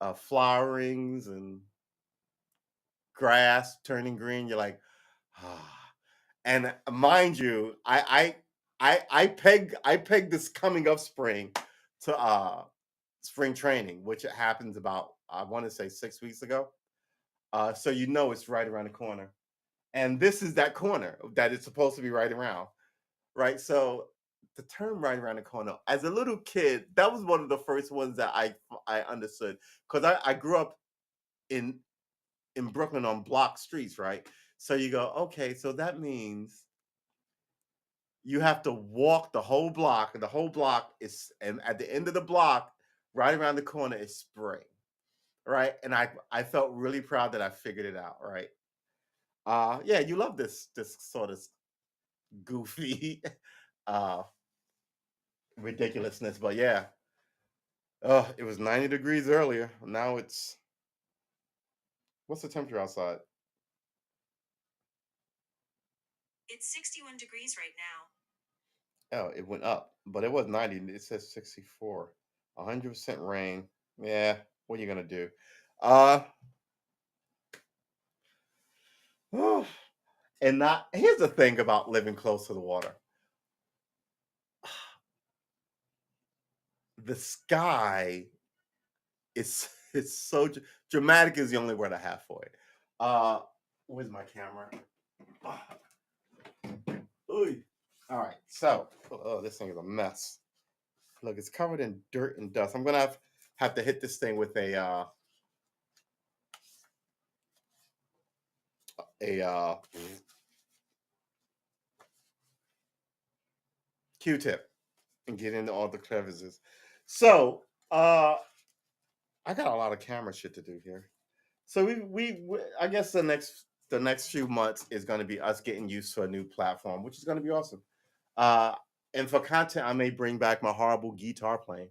flowerings and grass turning green. You're like, ah. And mind you, I peg this coming up spring to spring training, which it happens about I want to say 6 weeks ago. So you know it's right around the corner, and this is that corner that it's supposed to be right around, right? So the term "right around the corner" as a little kid, that was one of the first ones that I understood because I grew up in in Brooklyn on block streets, right? So you go, okay, so that means you have to walk the whole block, and the whole block is, and at the end of the block, right around the corner is spring, right? And I felt really proud that I figured it out, right? Yeah, you love this sort of goofy uh ridiculousness, but yeah. Oh, it was 90 degrees earlier. Now it's what's the temperature outside? It's 61 degrees right now. Oh, it went up, but it was 90. It says 64. 100% rain. Yeah, what are you gonna do? Uh and not here's the thing about living close to the water. The sky is it's so dramatic is the only word I have for it. Uh where's my camera? Ooh. All right, so oh, this thing is a mess. Look, it's covered in dirt and dust. I'm gonna have to hit this thing with a Q-tip and get into all the crevices. So I got a lot of camera shit to do here. So we I guess the next few months is going to be us getting used to a new platform, which is going to be awesome. Uh, and for content, I may bring back my horrible guitar playing.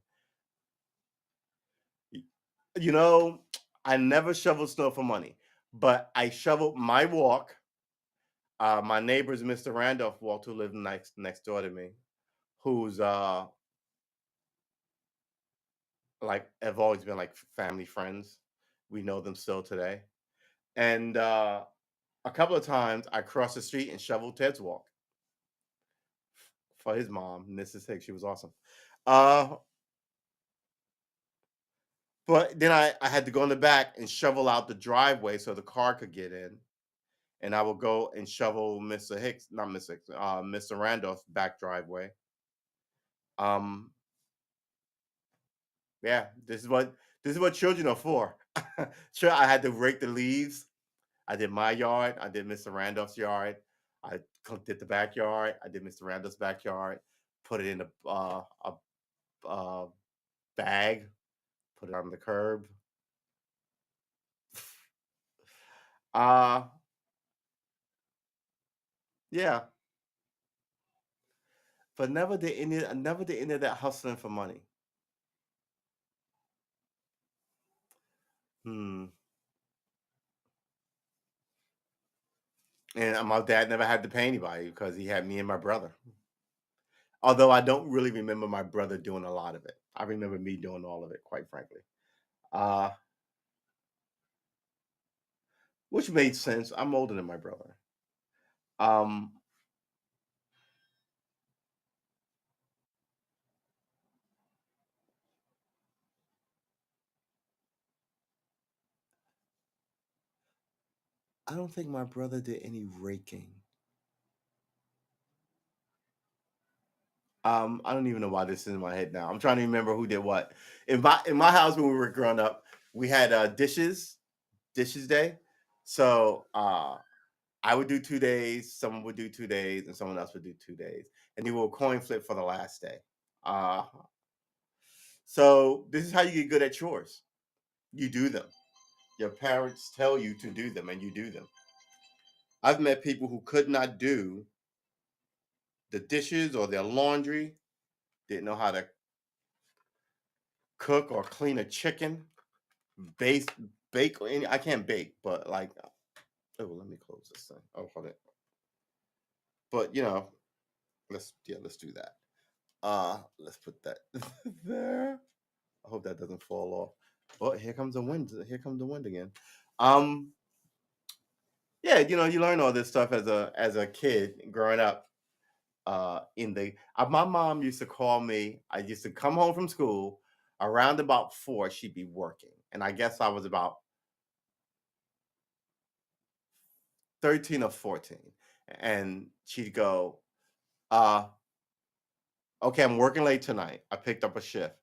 You know, I never shoveled snow for money, but I shoveled my walk. My neighbor's Mr. Randolph walked, who lived next door to me, who's like have always been like family friends. We know them still today. And a couple of times I crossed the street and shoveled Ted's walk for his mom, Mrs. Hicks. She was awesome. Uh, but then I had to go in the back and shovel out the driveway so the car could get in. And I would go and shovel Mr. Hicks, not Mr. Hicks, Mr. Randolph's back driveway. Um, yeah, this is what children are for. Sure, I had to rake the leaves. I did my yard. I did Mr. Randolph's yard. I did the backyard. I did Mr. Randolph's backyard. Put it in a bag. Put it on the curb. Uh yeah, but never did any of that hustling for money. Hmm. And my dad never had to pay anybody because he had me and my brother. Although I don't really remember my brother doing a lot of it. I remember me doing all of it, quite frankly. Uh, which made sense. I'm older than my brother. Um, I don't think my brother did any raking. I don't even know why this is in my head now. I'm trying to remember who did what. In my house when we were growing up, we had dishes day. So I would do 2 days, someone would do 2 days, and someone else would do 2 days, and you will coin flip for the last day. Uh, so this is how you get good at chores. You do them. Your parents tell you to do them, and you do them. I've met people who could not do the dishes or their laundry, didn't know how to cook or clean a chicken, bake, bake or any. I can't bake, but like, oh, let me close this thing. Oh, hold it. But let's do that. Let's put that there. I hope that doesn't fall off. Oh, here comes the wind. Here comes the wind again. Um, yeah, you learn all this stuff as a kid growing up. In the My mom used to call me. I used to come home from school around about 4. She'd be working, and I guess I was about 13 or 14, and she'd go, uh, "Okay, I'm working late tonight. I picked up a shift.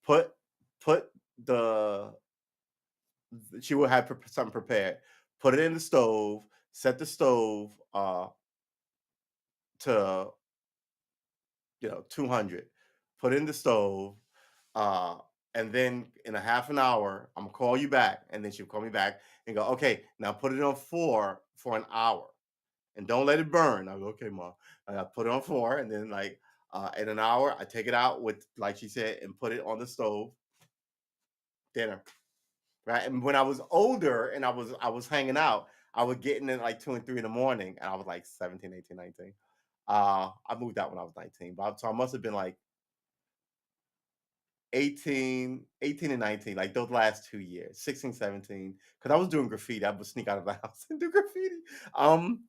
Put put the She would have something prepared. Put it in the stove. Set the stove to 200. Put it in the stove, uh, and then in a half an hour, I'm gonna call you back." And then she'll call me back and go, "Okay, now put it on 4 for an hour, and don't let it burn." I go, "Okay, mom." And I put it on 4, and then like in an hour, I take it out with, like she said, and put it on the stove. Dinner. Right. And when I was older and I was hanging out, I would get in at like 2 and 3 in the morning, and I was like 17, 18, 19. I moved out when I was 19, but so I must have been like 18 and 19, like those last 2 years, 16, 17, because I was doing graffiti. I would sneak out of the house and do graffiti. Um,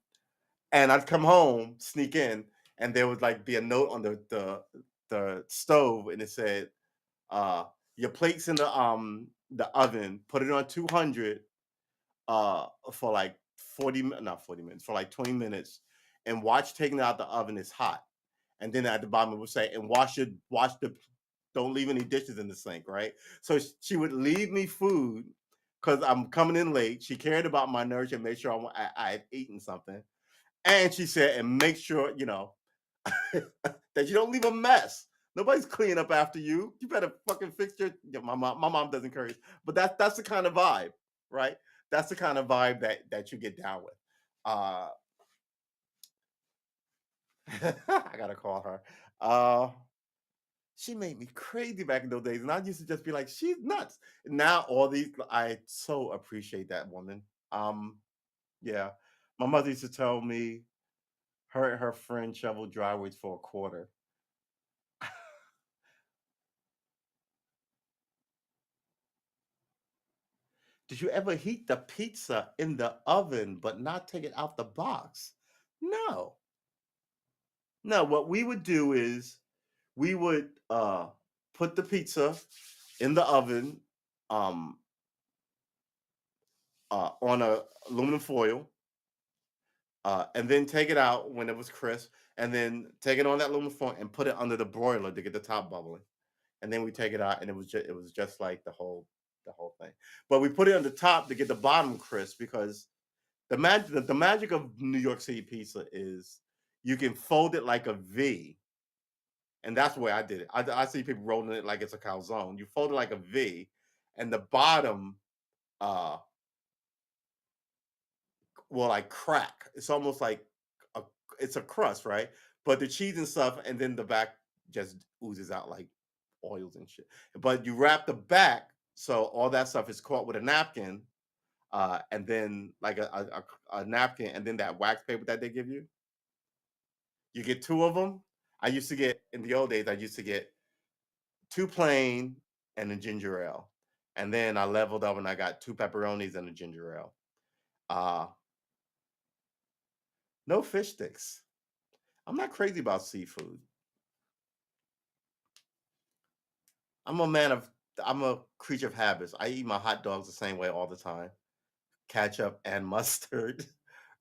and I'd come home, sneak in, and there would like be a note on the stove, and it said, uh, "Your plate's in the oven. Put it on 200 for like not 40 minutes, for like 20 minutes, and watch taking it out the oven is hot." And then at the bottom it would say, "And wash the don't leave any dishes in the sink," right? So she would leave me food because I'm coming in late. She cared about my nourishment, made sure I had eaten something. And she said, "And make sure, that you don't leave a mess. Nobody's cleaning up after you. You better fucking fix your." My mom doesn't encourage, but that's the kind of vibe, right? That's the kind of vibe that you get down with. Uh, I gotta call her. Uh, she made me crazy back in those days, and I used to just be like, "She's nuts." Now all these, I so appreciate that woman. Um, yeah, my mother used to tell me her friend shoveled driveways for a quarter. Did you ever heat the pizza in the oven but not take it out the box? No. No, what we would do is we would put the pizza in the oven, um on a aluminum foil, and then take it out when it was crisp, and then take it on that aluminum foil and put it under the broiler to get the top bubbling. And then we take it out, and it was just like the whole thing. But we put it on the top to get the bottom crisp, because the magic of New York City pizza is you can fold it like a V, and that's the way I did it. I see people rolling it like it's a calzone. You fold it like a V, and the bottom uh will like crack. It's almost like a it's a crust, right? But the cheese and stuff, and then the back just oozes out like oils and shit. But you wrap the back so all that stuff is caught with a napkin, and then like a napkin, and then that wax paper that they give you. You get two of them. I used to get In the old days. I used to get two plain and a ginger ale, and then I leveled up and I got two pepperonis and a ginger ale. Uh, no fish sticks. I'm not crazy about seafood. I'm a man of. I'm a creature of habits. I eat my hot dogs the same way all the time: ketchup and mustard,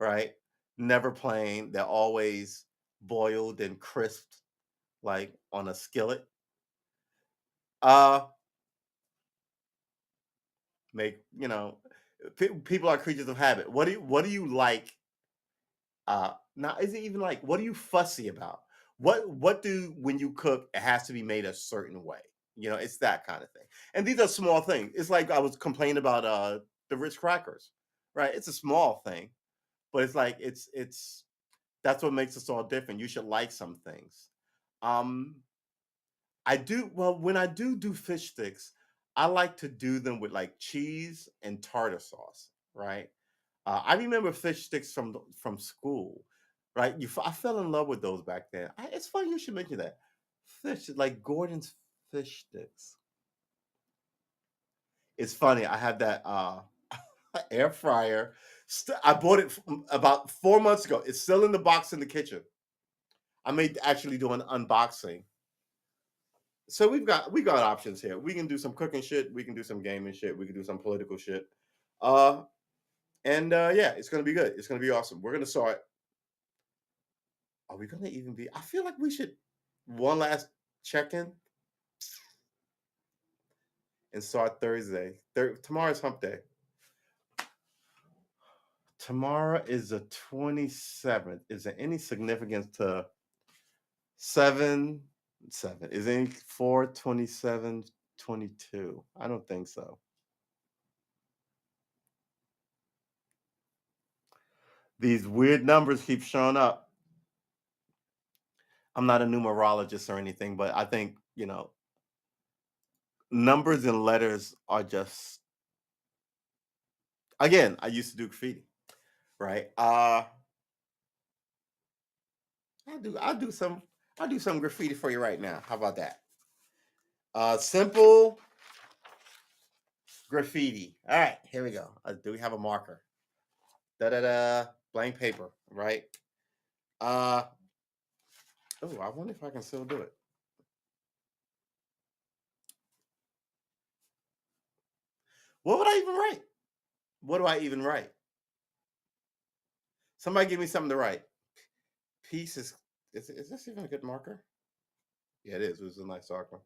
right? Never plain. They're always boiled and crisped, like on a skillet. Uh, make people are creatures of habit. What do you like? Now, is it even like, what are you fussy about? What do When you cook, it has to be made a certain way. It's that kind of thing. And these are small things. It's like I was complaining about the Ritz crackers, right? It's a small thing, but it's like it's that's what makes us all different. You should like some things. Um, I do well when I do fish sticks. I like to do them with like cheese and tartar sauce, right? I remember fish sticks from school, right? I fell in love with those back then. It's funny you should mention that. Fish like Gordon's fish sticks. It's funny. I have that air fryer. I bought it about 4 months ago. It's still in the box in the kitchen. I may actually do an unboxing. So we got options here. We can do some cooking shit. We can do some gaming shit. We can do some political shit. Uh, and yeah, it's gonna be good. It's gonna be awesome. We're gonna start. Are we gonna even be? I feel like we should one last check in and start Thursday. Tomorrow's Hump Day. Tomorrow is the 27th. Is there any significance to 7 7? Is any 4/27/22? I don't think so. These weird numbers keep showing up. I'm not a numerologist or anything, but I think, numbers and letters are just again, I used to do graffiti, right? I'll do some graffiti for you right now. How about that? Simple graffiti. All right, here we go. Do we have a marker? Da da da. Blank paper, right? Uh oh, I wonder if I can still do it. What would I even write? What do I even write? Somebody give me something to write. Peace is this even a good marker? Yeah, it is. It was a nice marker.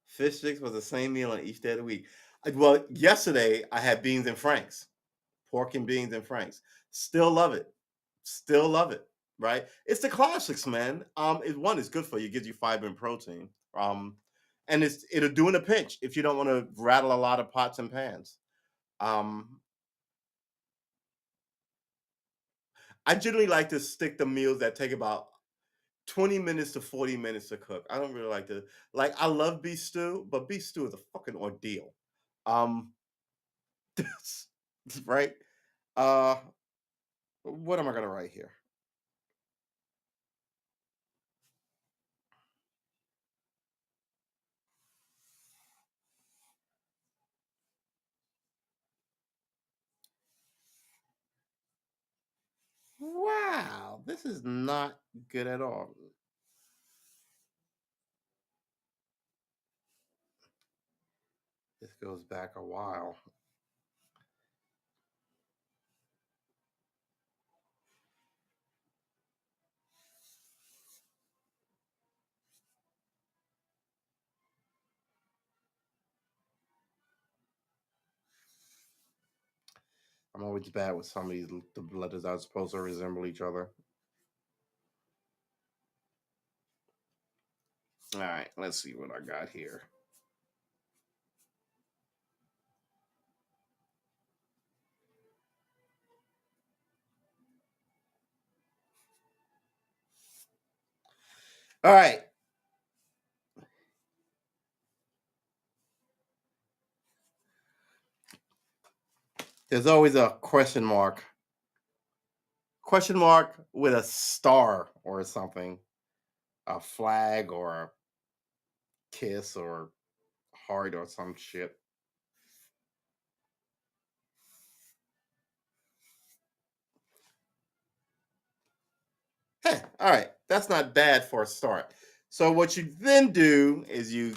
Fish sticks was the same meal on each day of the week. Well, yesterday I had beans and franks, pork and beans and franks. Still love it. Still love it. Right? It's the classics, man. It's good for you. It gives you fiber and protein. And it'll do in a pinch if you don't want to rattle a lot of pots and pans. Um, I generally like to stick the meals that take about 20 minutes to 40 minutes to cook. I don't really like to I love beef stew, but beef stew is a fucking ordeal. Um right? Uh what am I gonna write here? Wow, this is not good at all. This goes back a while. I'm always bad with some of the letters that are supposed to resemble each other. All right, let's see what I got here. All right. There's always a question mark with a star or something, a flag or a kiss or heart or some shit. Hey, all right, that's not bad for a start. So what you then do is you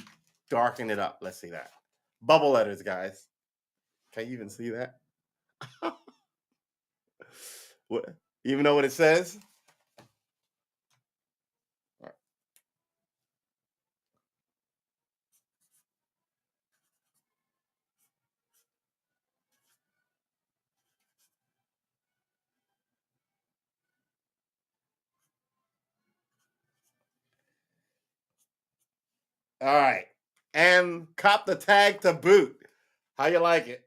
darken it up. Let's see that. Bubble letters, guys. Can you even see that? What? Even know what it says? All right. And cop the tag to boot. How you like it?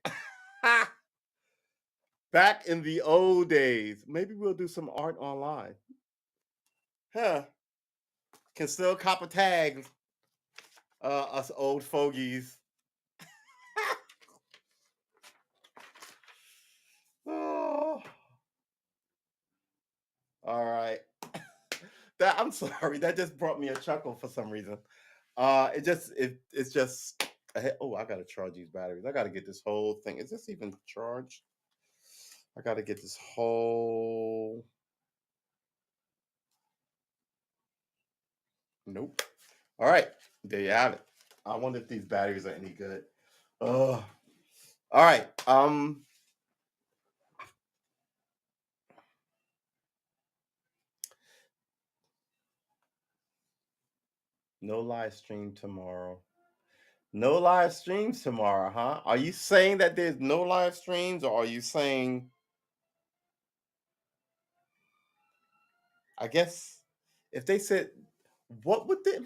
Back in the old days. Maybe we'll do some art online. Huh. Can still cop a tag, us old fogies. Oh, all right. That I'm sorry. That just brought me a chuckle for some reason. It's just oh, I gotta charge these batteries. I gotta get this whole thing. Is this even charged? I gotta get this whole. Nope. All right, there you have it. I wonder if these batteries are any good. Oh, all right. No live stream tomorrow. No live streams tomorrow, huh? Are you saying that there's no live streams, or are you saying? I guess if they said, what would they?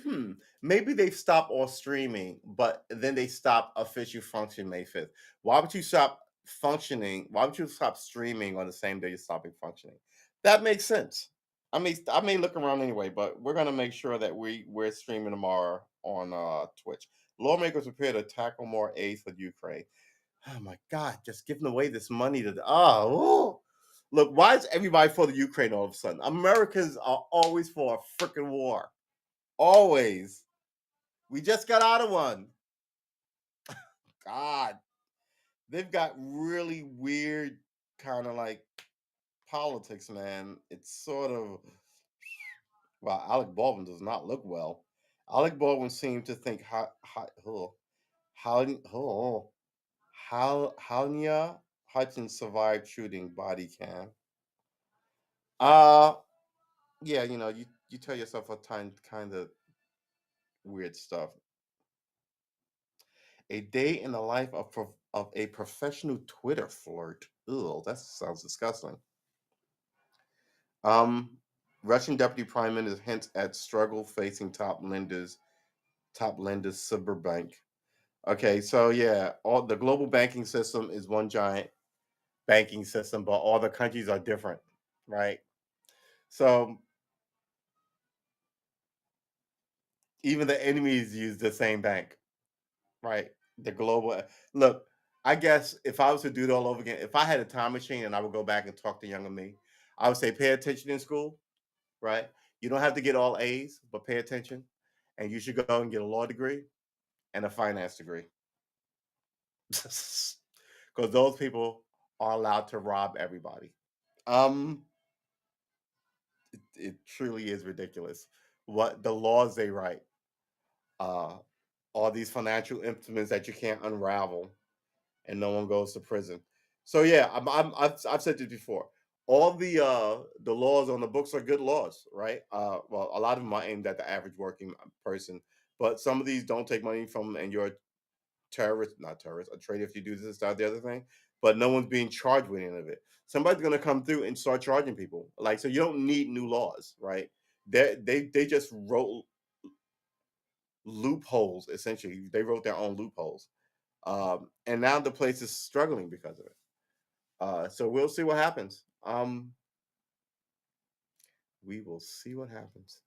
Maybe they stop all streaming, but then they stop official function May 5th. Why would you stop functioning? Why would you stop streaming on the same day you're stopping functioning? That makes sense. I may look around anyway, but we're gonna make sure that we're streaming tomorrow on Twitch. Lawmakers prepare to tackle more aid for Ukraine. Oh my God, just giving away this money to look, why is everybody for the Ukraine all of a sudden? Americans are always for a freaking war. Always. We just got out of one. God. They've got really weird kind of like politics, man. It's sort of wow, Alec Baldwin does not look well. Alec Baldwin seemed to think how Hanya Hutchins survived shooting body cam. Uh yeah, you tell yourself a time kind of weird stuff. A day in the life of a professional Twitter flirt. Ew, that sounds disgusting. Um, Russian deputy prime minister hints at struggle facing top lenders cyberbank. Okay, so yeah, all the global banking system is one giant banking system, but all the countries are different, right? So even the enemies use the same bank. Right. The global look, I guess if I was to do it all over again, if I had a time machine and I would go back and talk to younger me, I would say pay attention in school, right? You don't have to get all A's, but pay attention. And you should go and get a law degree and a finance degree. Because those people are allowed to rob everybody. Um, it truly is ridiculous. What the laws they write. Uh all these financial instruments that you can't unravel and no one goes to prison. So yeah, I've said this before. All the laws on the books are good laws, right? Well, a lot of them are aimed at the average working person, but some of these don't take money from, and you're a terrorist, not terrorist, a traitor if you do this, that, the other thing. But no one's being charged with any of it. Somebody's gonna come through and start charging people. Like, so you don't need new laws, right? They just wrote loopholes essentially. They wrote their own loopholes, and now the place is struggling because of it. So we'll see what happens. We will see what happens.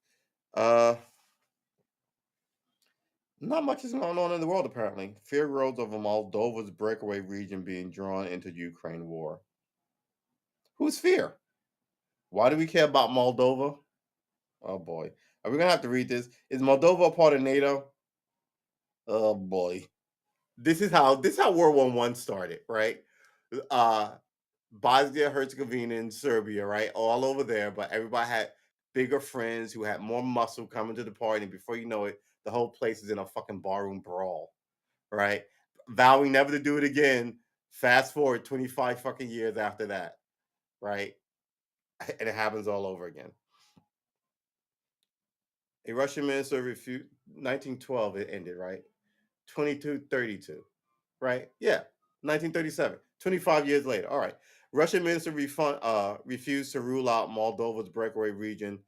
Uh, Not much is going on in the world apparently. Fear grows over Moldova's breakaway region being drawn into Ukraine war. Who's fear? Why do we care about Moldova? Oh boy, are we gonna have to read this? Is Moldova a part of NATO? Oh boy, this is how World War I started, right? Uh, Bosnia Herzegovina and Serbia, right? All over there, but everybody had bigger friends who had more muscle coming to the party, and before you know it, the whole place is in a fucking barroom brawl, right? Vowing never to do it again. Fast forward 25 fucking years after that, right? And it happens all over again. A Russian minister refused 1912, it ended, right? 2232, right? Yeah, 1937, 25 years later. All right. Russian minister refused to rule out Moldova's breakaway region,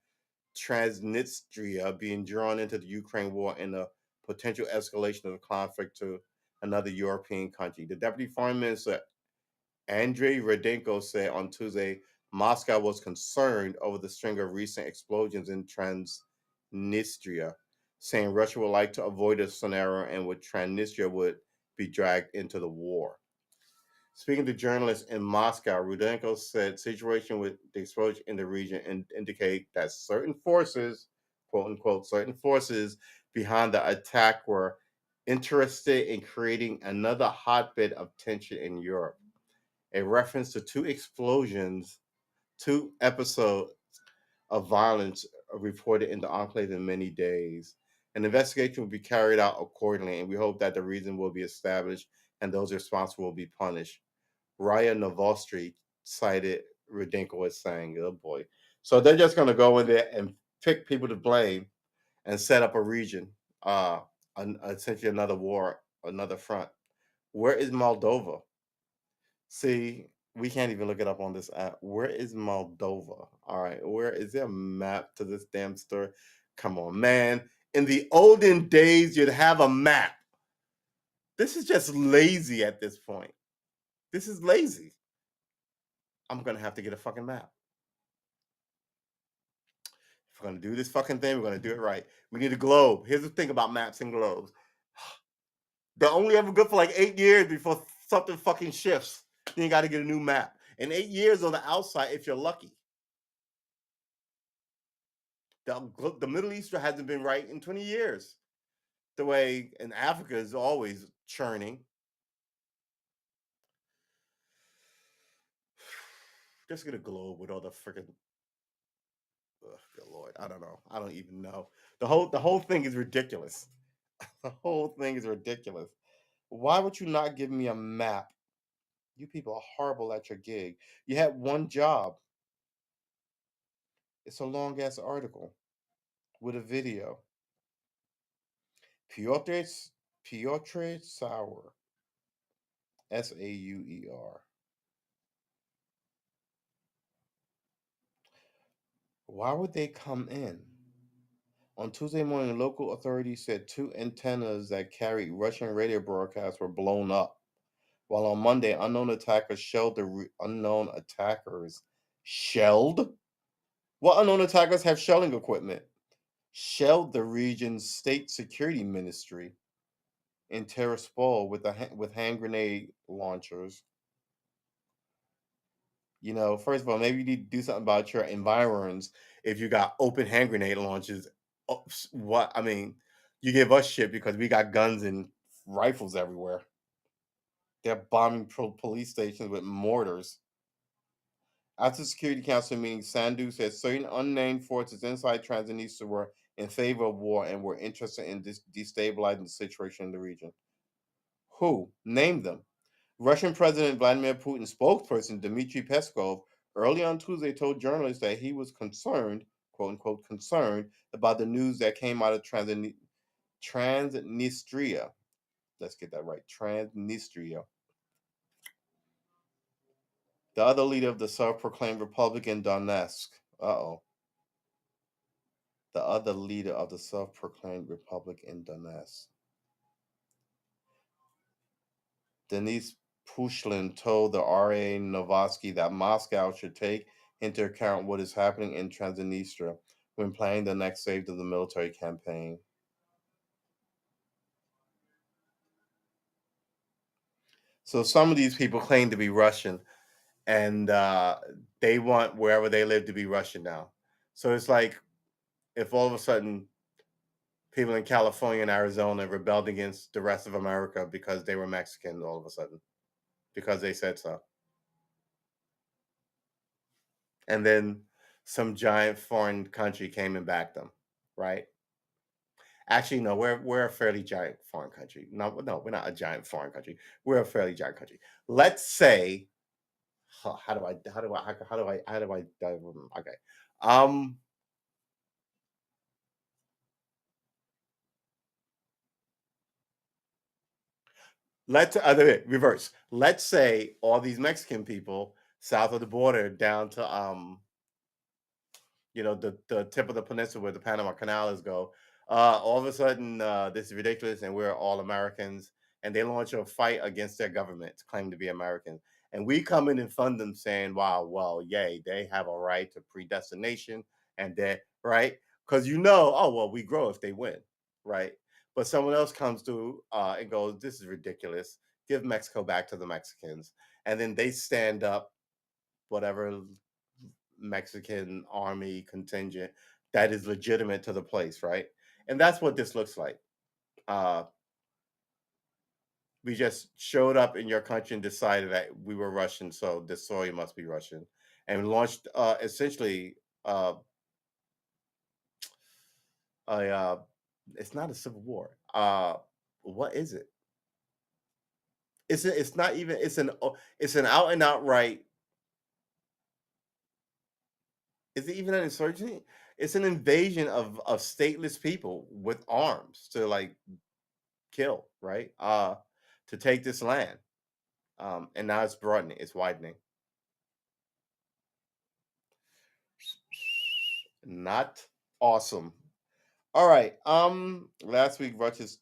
Transnistria, being drawn into the Ukraine war and the potential escalation of the conflict to another European country. The deputy foreign minister Andrei Rudenko said on Tuesday Moscow was concerned over the string of recent explosions in Transnistria, saying Russia would like to avoid a scenario in which Transnistria would be dragged into the war. Speaking to journalists in Moscow, Rudenko said situation with the explosion in the region indicate that certain forces, quote unquote, certain forces behind the attack were interested in creating another hotbed of tension in Europe. A reference to two explosions, two episodes of violence reported in the enclave in many days. An investigation will be carried out accordingly, and we hope that the reason will be established and those responsible will be punished. Raya Novosti cited Rudenko as saying, oh boy. So they're just going to go in there and pick people to blame and set up a region, essentially another war, another front. Where is Moldova? See, we can't even look it up on this app. Where is Moldova? All right, where is there a map to this damn story? Come on, man. In the olden days, you'd have a map. This is just lazy at this point. This is lazy. I'm gonna have to get a fucking map. If we're gonna do this fucking thing, we're gonna do it right. We need a globe. Here's the thing about maps and globes. They're only ever good for like 8 years before something fucking shifts. Then you gotta get a new map. And 8 years on the outside if you're lucky. The Middle East hasn't been right in 20 years. The way in Africa is always churning. Just get a globe with all the freaking. Good Lord, I don't know. I don't even know. The whole thing is ridiculous. The whole thing is ridiculous. Why would you not give me a map? You people are horrible at your gig. You had one job. It's a long ass article with a video. Piotr Piotr Sauer, Sauer. Why would they come in? On Tuesday morning, local authorities said two antennas that carried Russian radio broadcasts were blown up. While on Monday, unknown attackers shelled. What unknown attackers have shelling equipment? Shelled the region's state security ministry in Tiraspol with hand grenade launchers. First of all, maybe you need to do something about your environs if you got open hand grenade launchers. What I mean, you give us shit because we got guns and rifles everywhere. They're bombing police stations with mortars. After the Security Council meeting, Sandu said certain unnamed forces inside Transnistria were in favor of war and were interested in destabilizing the situation in the region. Who? Name them. Russian President Vladimir Putin's spokesperson Dmitry Peskov early on Tuesday told journalists that he was concerned, quote unquote, concerned about the news that came out of Transnistria. Let's get that right. Transnistria. The other leader of the self-proclaimed Republican Donetsk. Uh-oh. The other leader of the self-proclaimed Republic in Donetsk. Denis Pushlin told the RA Novosti that Moscow should take into account what is happening in Transnistria when planning the next phase of the military campaign. So some of these people claim to be Russian, and they want wherever they live to be Russian now. So it's like if all of a sudden people in California and Arizona rebelled against the rest of America because they were Mexican all of a sudden, because they said so. And then some giant foreign country came and backed them, right? Actually, no, we're a fairly giant foreign country. No, we're not a giant foreign country. We're a fairly giant country. Let's say, okay. Um, let's reverse. Let's say all these Mexican people south of the border down to the tip of the peninsula where the Panama Canal is go. All of a sudden, this is ridiculous, and we're all Americans, and they launch a fight against their government, claim to be Americans, And we come in and fund them saying, wow, well, yay, they have a right to predestination and that, right? Because oh, well, we grow if they win, right? But someone else comes through and goes, this is ridiculous. Give Mexico back to the Mexicans. And then they stand up, whatever Mexican army contingent that is legitimate to the place, right? And that's what this looks like. Uh, we just showed up in your country and decided that we were Russian, so the soil must be Russian, and launched essentially a. It's not a civil war. What is it? It's not even. It's an out and outright. Is it even an insurgency? It's an invasion of stateless people with arms to like kill, right? To take this land. And now it's broadening, it's widening. Not awesome. All right. Last week Russia's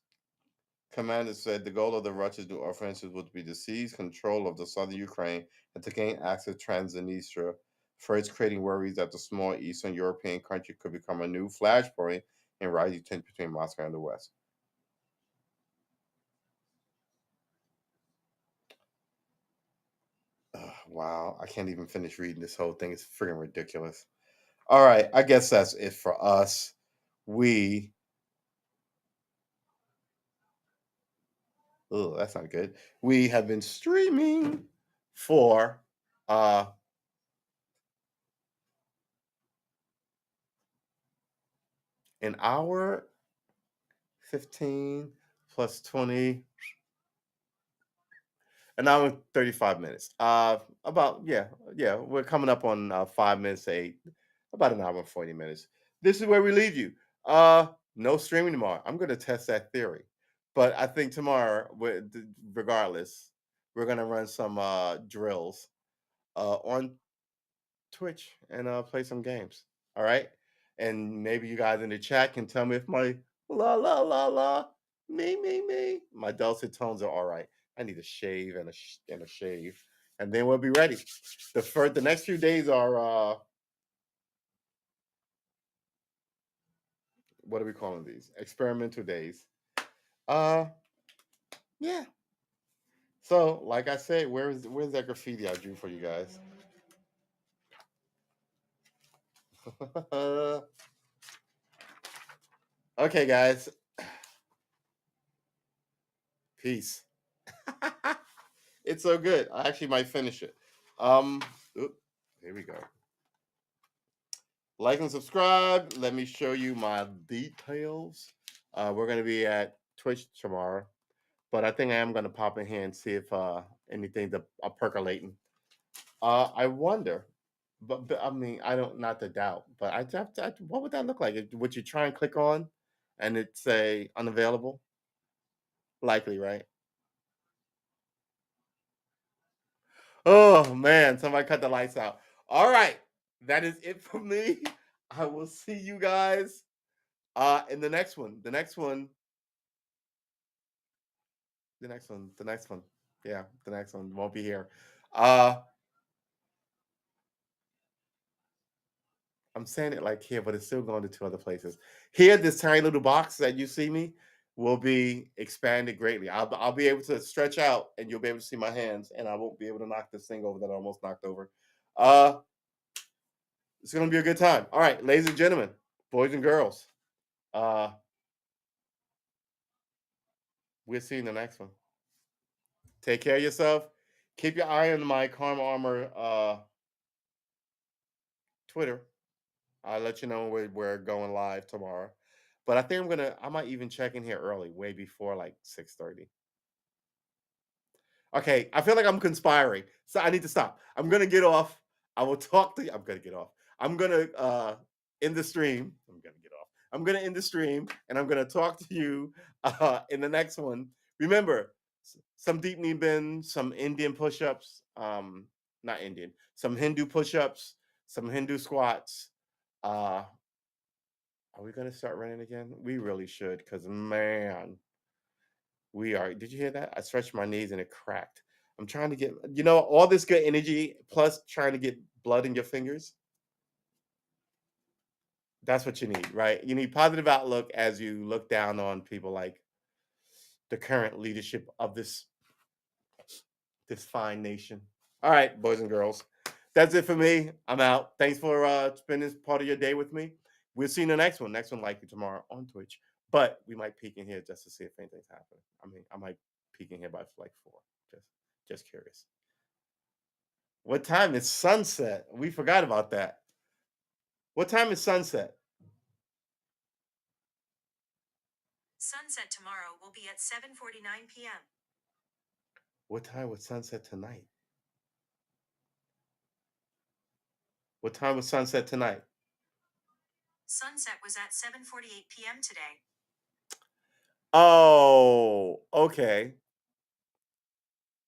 commander said the goal of the Russia's new offensive would be to seize control of the southern Ukraine and to gain access to Transnistria, first creating worries that the small Eastern European country could become a new flashpoint in rising tension between Moscow and the West. Wow, I can't even finish reading this whole thing. It's freaking ridiculous. All right, I guess that's it for us. That's not good. We have been streaming for an hour 15 plus 20, an hour and 35 minutes. About yeah, we're coming up on 5 minutes to 8, about an hour and 40 minutes. This is where we leave you. No streaming tomorrow. I'm gonna test that theory. But I think tomorrow, regardless, we're gonna run some drills on Twitch and play some games. All right. And maybe you guys in the chat can tell me if my la la la la me my dulcet tones are all right. I need a shave and a shave, and then we'll be ready. The next few days are what are we calling these? Experimental days. Uh yeah. So like I said, where's that graffiti I drew for you guys? Okay, guys. Peace. It's so good. I actually might finish it. Oop, here we go. Like and subscribe. Let me show you my details. We're gonna be at Twitch tomorrow, but I think I am gonna pop in here and see if anything's percolating. I wonder, but I mean, I don't not to doubt, but what would that look like? Would you try and click on, and it say unavailable? Likely, right? Oh man, somebody cut the lights out. All right, that is it for me. I will see you guys in the next one. The next one. Yeah, the next one won't be here. Uh I'm saying it like here, but it's still going to two other places. Here, this tiny little box that you see me will be expanded greatly. I'll be able to stretch out and you'll be able to see my hands, and I won't be able to knock this thing over that I almost knocked over. Uh it's gonna be a good time. All right, ladies and gentlemen, boys and girls. Uh we'll see you in the next one. Take care of yourself. Keep your eye on my Karma Armor Twitter. I'll let you know when we're going live tomorrow. But I think I might even check in here early, way before like 6:30. Okay, I feel like I'm conspiring. So I need to stop. I'm gonna get off. I will talk to you. I'm gonna get off. I'm gonna end the stream. I'm gonna get off. I'm gonna end the stream and I'm gonna talk to you in the next one. Remember, some deep knee bends, some Indian push-ups, not Indian, some Hindu push-ups, some Hindu squats. Are we gonna start running again? We really should, because man, we are. Did you hear that? I stretched my knees and it cracked. I'm trying to get, all this good energy plus trying to get blood in your fingers. That's what you need, right? You need positive outlook as you look down on people like the current leadership of this fine nation. All right, boys and girls. That's it for me. I'm out. Thanks for spending this part of your day with me. We'll see you in the next one. Next one likely tomorrow on Twitch. But we might peek in here just to see if anything's happening. I mean, I might peek in here by like 4. Just curious. What time is sunset? We forgot about that. What time is sunset? Sunset tomorrow will be at 7:49 p.m. What time was sunset tonight? What time was sunset tonight? Sunset was at 7:48 p.m. today. Oh, okay.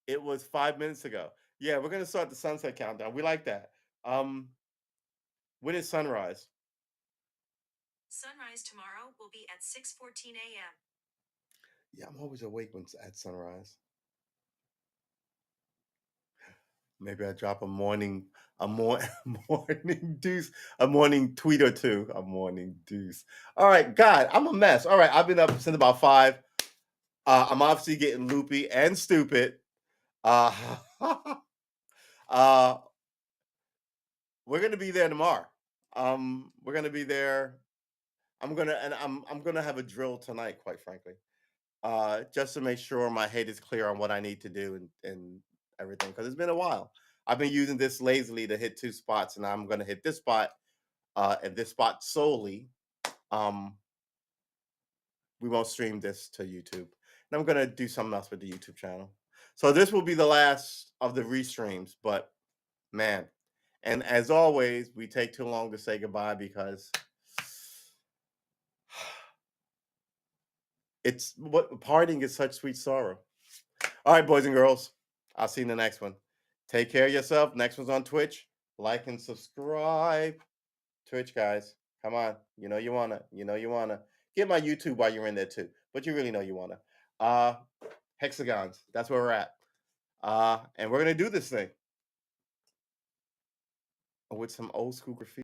It was 5 minutes ago. Yeah, we're gonna start the sunset countdown. We like that. When is sunrise? Sunrise tomorrow will be at 6:14 a.m. Yeah, I'm always awake when it's at sunrise. Maybe I drop morning deuce, a morning tweet or two, a morning deuce. All right, God, I'm a mess. All right, I've been up since about 5. I'm obviously getting loopy and stupid. Uh, uh, we're gonna be there tomorrow. We're gonna be there. I'm gonna have a drill tonight, quite frankly, just to make sure my head is clear on what I need to do and everything. Because it's been a while. I've been using this lazily to hit 2 spots, and I'm gonna hit this spot and this spot solely. Um, we won't stream this to YouTube, and I'm gonna do something else with the YouTube channel. So this will be the last of the restreams, but man, and as always, we take too long to say goodbye because it's what parting is such sweet sorrow. All right, boys and girls, I'll see you in the next one. Take care of yourself. Next one's on Twitch. Like and subscribe. Twitch guys, come on. You wanna. Get my YouTube while you're in there too. But you really know you wanna. Hexagons. That's where we're at. And we're gonna do this thing with some old school graffiti.